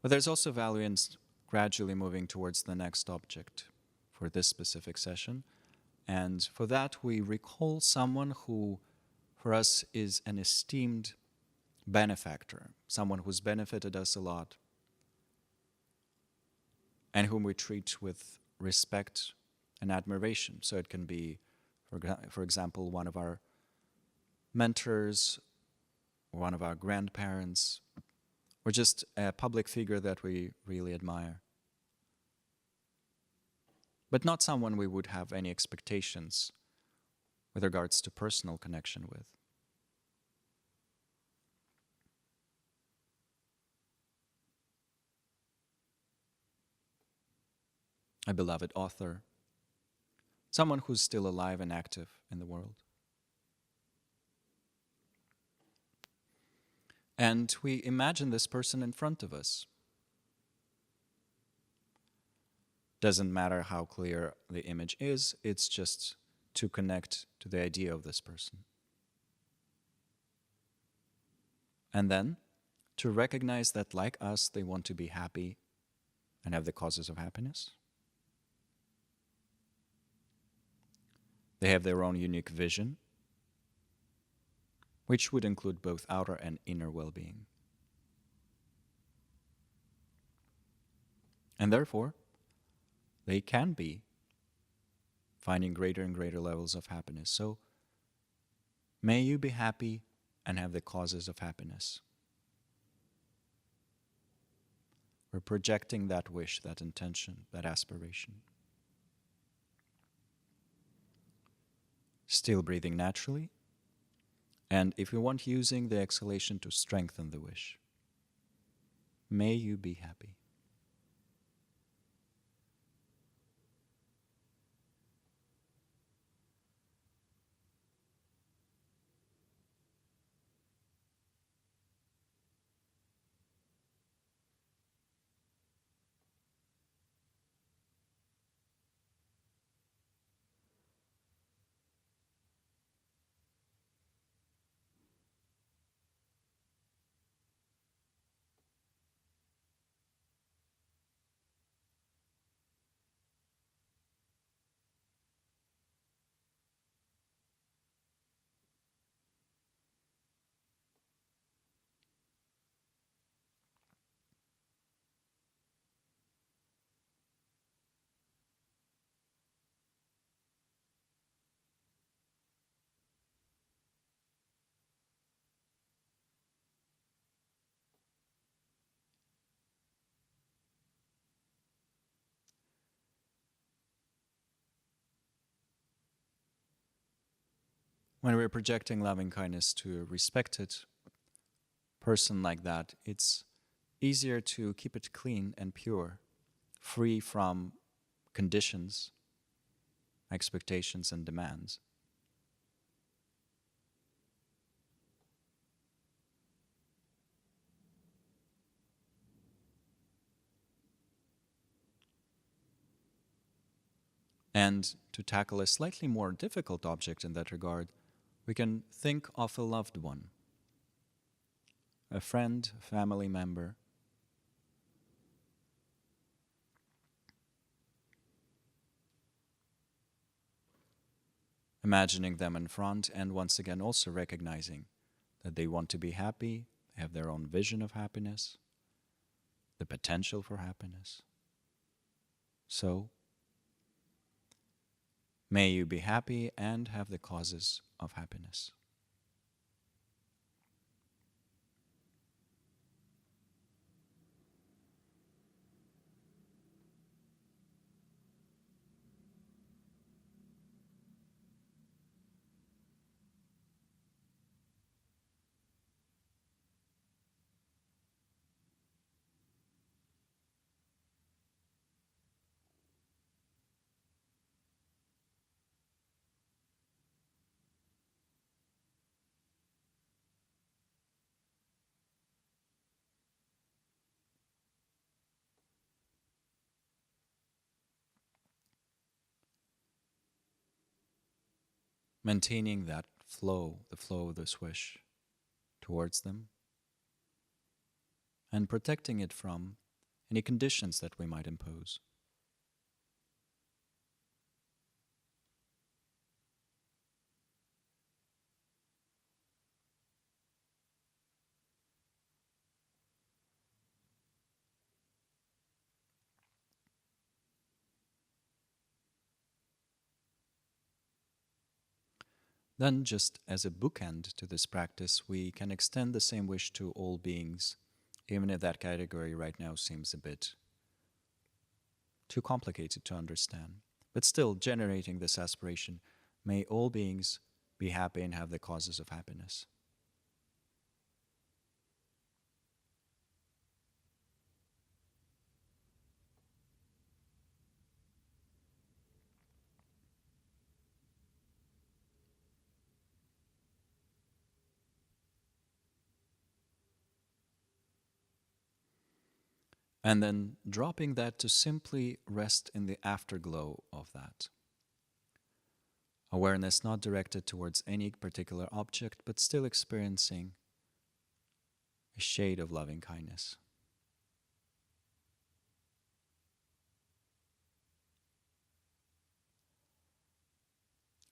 But there's also value in gradually moving towards the next object for this specific session. And for that, we recall someone who, for us, is an esteemed benefactor, someone who's benefited us a lot, and whom we treat with respect and admiration. So it can be, for example, one of our mentors, one of our grandparents, or just a public figure that we really admire. But not someone we would have any expectations with regards to personal connection with. A beloved author, someone who's still alive and active in the world. And we imagine this person in front of us. Doesn't matter how clear the image is, it's just to connect to the idea of this person. And then to recognize that, like us, they want to be happy and have the causes of happiness. They have their own unique vision, which would include both outer and inner well-being. And therefore, they can be finding greater and greater levels of happiness. So, may you be happy and have the causes of happiness. We're projecting that wish, that intention, that aspiration. Still breathing naturally. And if you want, using the exhalation to strengthen the wish. May you be happy. When we're projecting loving kindness to a respected person like that, it's easier to keep it clean and pure, free from conditions, expectations, and demands. And to tackle a slightly more difficult object in that regard, we can think of a loved one, a friend, a family member. Imagining them in front, and once again also recognizing that they want to be happy, they have their own vision of happiness, the potential for happiness. So, may you be happy and have the causes of happiness. maintaining that flow, the flow of this wish towards them, and protecting it from any conditions that we might impose. Then, just as a bookend to this practice, we can extend the same wish to all beings, even if that category right now seems a bit too complicated to understand. But still, generating this aspiration, may all beings be happy and have the causes of happiness. And then dropping that to simply rest in the afterglow of that. Awareness not directed towards any particular object, but still experiencing a shade of loving kindness.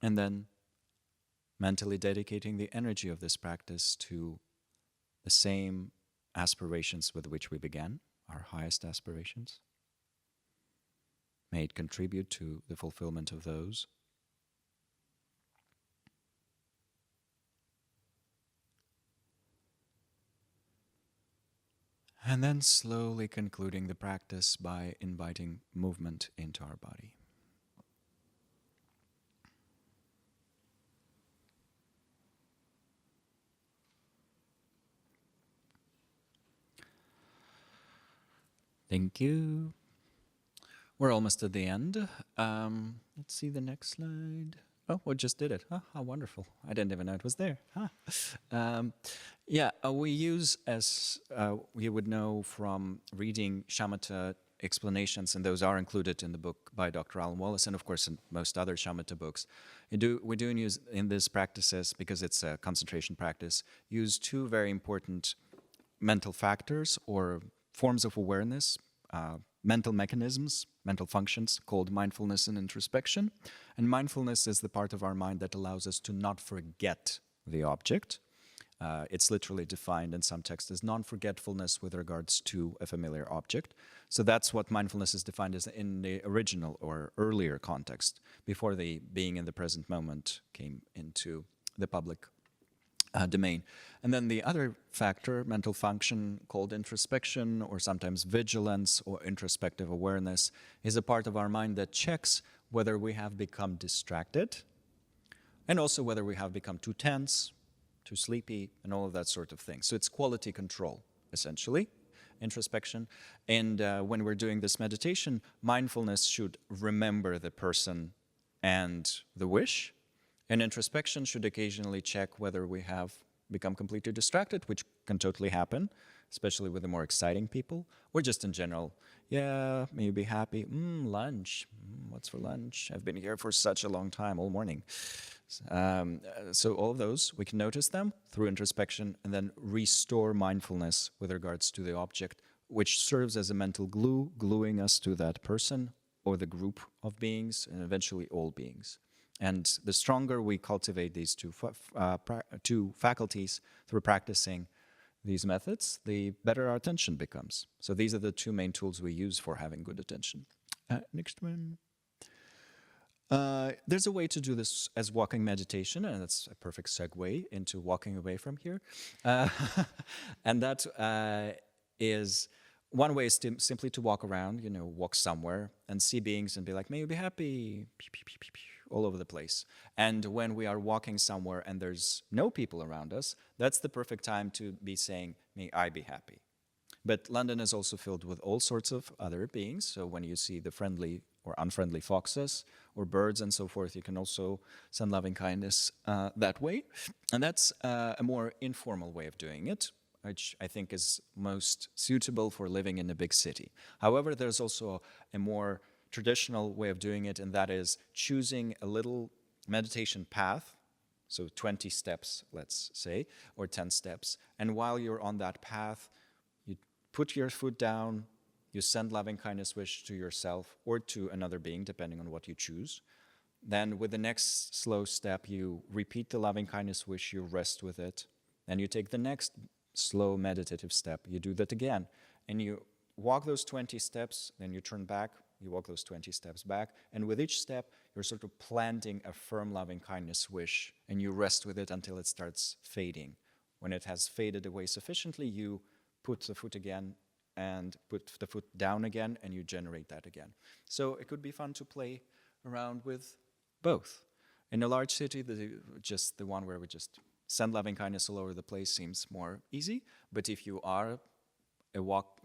And then mentally dedicating the energy of this practice to the same aspirations with which we began, our highest aspirations. May it contribute to the fulfillment of those. And then slowly concluding the practice by inviting movement into our body. Thank you. We're almost at the end. Let's see the next slide. Oh, we just did it. Oh, how wonderful. I didn't even know it was there. We use, as you would know from reading shamatha explanations, and those are included in the book by Dr. Alan Wallace, and of course in most other shamatha books. We do use in these practices, because it's a concentration practice, use two very important mental factors or forms of awareness, mental mechanisms, mental functions called mindfulness and introspection. And mindfulness is the part of our mind that allows us to not forget the object. It's literally defined in some texts as non-forgetfulness with regards to a familiar object. So that's what mindfulness is defined as in the original or earlier context, before the being in the present moment came into the public domain. And then the other factor, mental function called introspection, or sometimes vigilance or introspective awareness, is a part of our mind that checks whether we have become distracted, and also whether we have become too tense, too sleepy, and all of that sort of thing. So it's quality control, essentially, introspection. And when we're doing this meditation, mindfulness should remember the person and the wish, and introspection should occasionally check whether we have become completely distracted, which can totally happen, especially with the more exciting people, or just in general. Yeah, maybe happy. Lunch. What's for lunch? I've been here for such a long time, all morning. So all of those, we can notice them through introspection and then restore mindfulness with regards to the object, which serves as a mental glue, gluing us to that person or the group of beings, and eventually all beings. And the stronger we cultivate these two faculties through practicing these methods, the better our attention becomes. So these are the two main tools we use for having good attention. Next one. There's a way to do this as walking meditation, and that's a perfect segue into walking away from here. And that is, one way is simply to walk around, walk somewhere and see beings and be like, may you be happy, all over the place. And when we are walking somewhere and there's no people around us, that's the perfect time to be saying, may I be happy. But London is also filled with all sorts of other beings. So when you see the friendly or unfriendly foxes or birds and so forth, you can also send loving kindness that way. And that's a more informal way of doing it, which I think is most suitable for living in a big city. However, there's also a more traditional way of doing it, and that is choosing a little meditation path So 20 steps, let's say, or 10 steps. And while you're on that path, you put your foot down, you send loving kindness wish to yourself or to another being, depending on what you choose. Then with the next slow step, you repeat the loving kindness wish, you rest with it. Then you take the next slow meditative step, you do that again. And you walk those 20 steps, then you turn back, you walk those 20 steps back. And with each step, you're sort of planting a firm loving kindness wish, and you rest with it until it starts fading. When it has faded away sufficiently, you put the foot again and put the foot down again, and you generate that again. So it could be fun to play around with both. In a large city, just the one where we just send loving kindness all over the place seems more easy. But if you are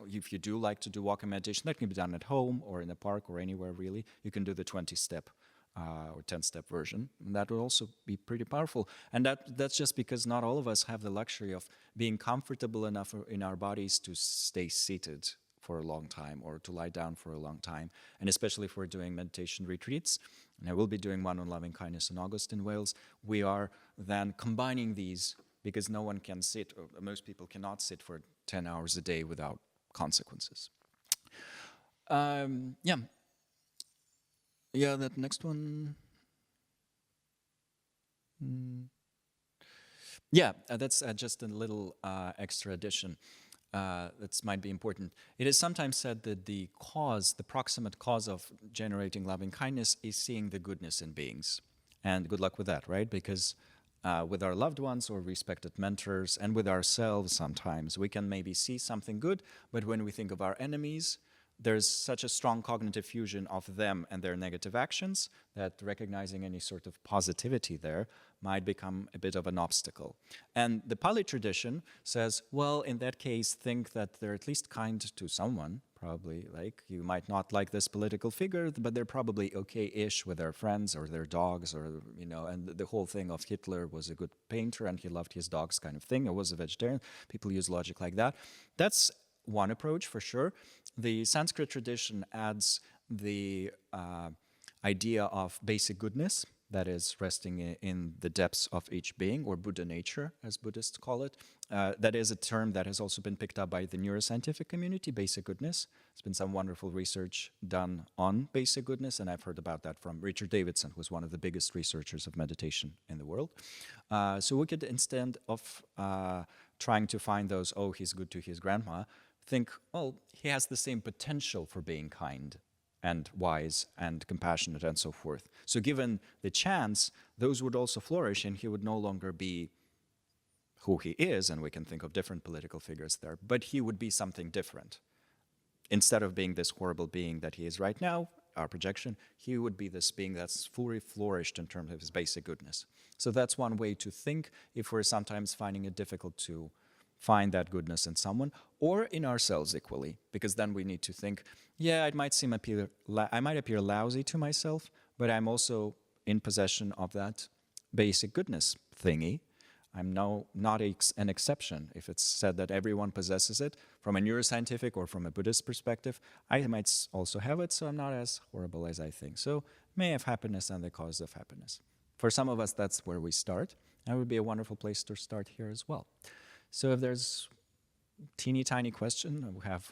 if you do like to do walking meditation, that can be done at home or in a park or anywhere really. You can do the 20-step or 10-step version. And that will also be pretty powerful. And that's just because not all of us have the luxury of being comfortable enough in our bodies to stay seated for a long time or to lie down for a long time. And especially if we're doing meditation retreats, and I will be doing one on loving kindness in August in Wales, we are then combining these because no one can sit, or most people cannot sit for 10 hours a day without consequences. Yeah, that next one. Yeah, that's just a little extra addition. That might be important. It is sometimes said that the proximate cause of generating loving kindness is seeing the goodness in beings. And good luck with that, right? Because with our loved ones or respected mentors and with ourselves sometimes, we can maybe see something good, but when we think of our enemies, there's such a strong cognitive fusion of them and their negative actions that recognizing any sort of positivity there might become a bit of an obstacle. And the Pali tradition says, well, in that case, think that they're at least kind to someone, probably. Like, you might not like this political figure, but they're probably okay-ish with their friends or their dogs, or, and the whole thing of Hitler was a good painter and he loved his dogs kind of thing, or was a vegetarian. People use logic like that. That's one approach for sure. The Sanskrit tradition adds the idea of basic goodness, that is resting in the depths of each being, or Buddha nature, as Buddhists call it. That is a term that has also been picked up by the neuroscientific community, basic goodness. There's been some wonderful research done on basic goodness, and I've heard about that from Richard Davidson, who's one of the biggest researchers of meditation in the world. So we could, instead of trying to find those, oh, he's good to his grandma, think, oh, he has the same potential for being kind and wise and compassionate and so forth. So given the chance, those would also flourish and he would no longer be who he is, and we can think of different political figures there, but he would be something different. Instead of being this horrible being that he is right now, our projection, he would be this being that's fully flourished in terms of his basic goodness. So that's one way to think if we're sometimes finding it difficult to find that goodness in someone or in ourselves equally, because then we need to think, yeah, I might appear lousy to myself, but I'm also in possession of that basic goodness thingy. I'm not an exception. If it's said that everyone possesses it, from a neuroscientific or from a Buddhist perspective, I might also have it, so I'm not as horrible as I think. So may have happiness and the cause of happiness. For some of us, that's where we start. That would be a wonderful place to start here as well. So if there's teeny tiny question, we have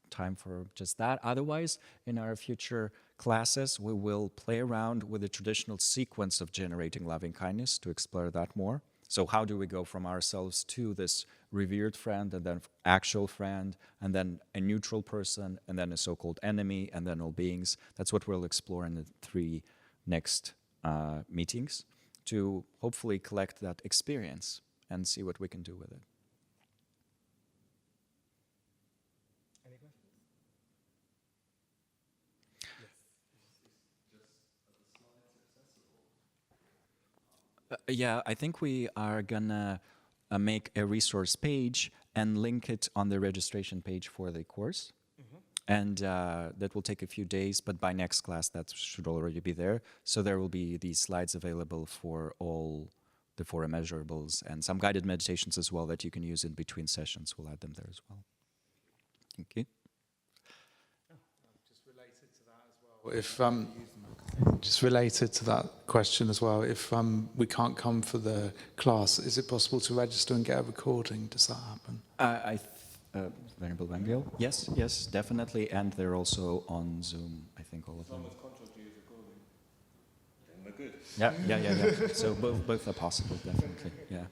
time for just that. Otherwise, in our future classes, we will play around with the traditional sequence of generating loving kindness to explore that more. So how do we go from ourselves to this revered friend, and then actual friend, and then a neutral person, and then a so-called enemy, and then all beings? That's what we'll explore in the 3 next meetings, to hopefully collect that experience and see what we can do with it. Any questions? Yes. Yeah, I think we are gonna make a resource page and link it on the registration page for the course. Mm-hmm. And that will take a few days, but by next class that should already be there. So there will be these slides available for all the 4 Immeasurables and some guided meditations as well that you can use in between sessions. We'll add them there as well. Okay. Just related to that as well. If Just related to that question as well, if we can't come for the class, is it possible to register and get a recording? Does that happen? Venerable Wangel? Yes, yes, definitely. And they're also on Zoom, I think, all of them. Then we're good. Yeah. So both are possible, definitely. Yeah.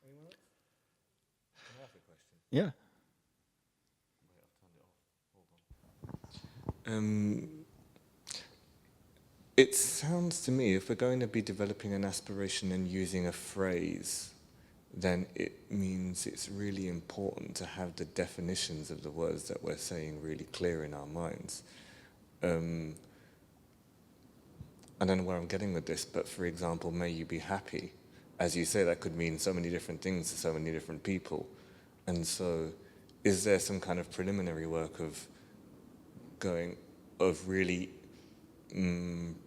Anyone else? Can I ask a question? Yeah. Wait, I've turned it off. Hold on. It sounds to me, if we're going to be developing an aspiration and using a phrase, then it means it's really important to have the definitions of the words that we're saying really clear in our minds. I don't know where I'm getting with this, but for example, may you be happy. As you say, that could mean so many different things to so many different people. And so, is there some kind of preliminary work of really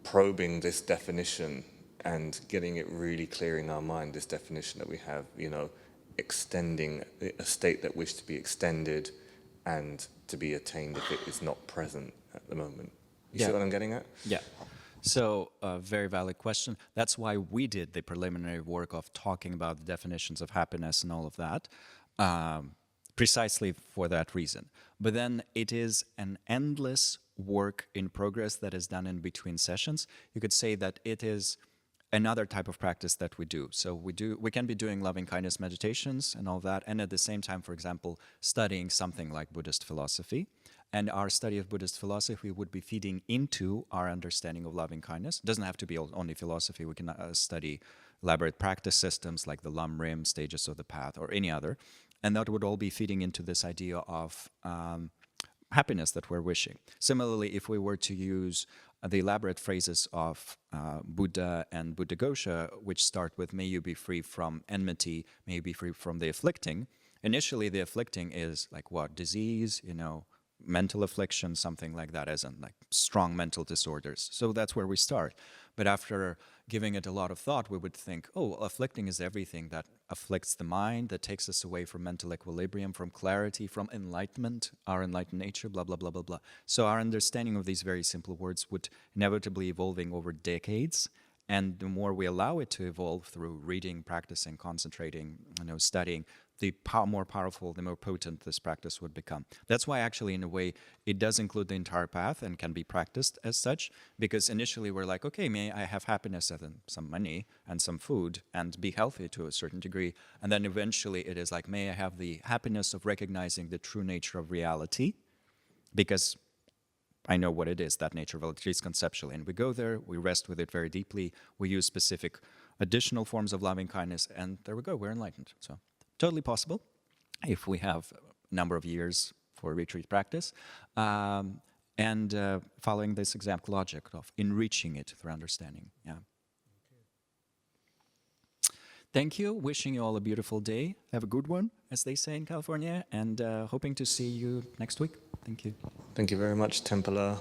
probing this definition and getting it really clear in our mind, this definition that we have, extending a state that wishes to be extended and to be attained if it is not present at the moment? You see what I'm getting at? Yeah. So, very valid question. That's why we did the preliminary work of talking about the definitions of happiness and all of that, precisely for that reason. But then it is an endless work in progress that is done in between sessions. You could say that it is another type of practice that we do. So we can be doing loving kindness meditations and all that, and at the same time, for example, studying something like Buddhist philosophy. And our study of Buddhist philosophy would be feeding into our understanding of loving kindness. It doesn't have to be only philosophy. We can study elaborate practice systems like the Lam stages of the path, or any other. And that would all be feeding into this idea of happiness that we're wishing. Similarly, if we were to use the elaborate phrases of Buddha and Buddhaghosa, which start with, may you be free from enmity, may you be free from the afflicting. Initially, the afflicting is like what? Disease, mental affliction, something like that, as in like strong mental disorders. So that's where we start. But after giving it a lot of thought, we would think, oh, afflicting is everything that afflicts the mind, that takes us away from mental equilibrium, from clarity, from enlightenment, our enlightened nature, blah, blah, blah, blah, blah. So our understanding of these very simple words would inevitably evolving over decades. And the more we allow it to evolve through reading, practicing, concentrating, studying, the more powerful, the more potent this practice would become. That's why actually, in a way, it does include the entire path and can be practiced as such, because initially we're like, okay, may I have happiness and some money and some food and be healthy to a certain degree. And then eventually it is like, may I have the happiness of recognizing the true nature of reality, because I know what it is, that nature of reality is conceptually. And we go there, we rest with it very deeply, we use specific additional forms of loving kindness, and there we go, we're enlightened. So totally possible if we have a number of years for retreat practice, and following this exact logic of enriching it through understanding. Yeah. Thank you. Wishing you all a beautiful day. Have a good one, as they say in California, and hoping to see you next week. Thank you. Thank you very much, Tempala.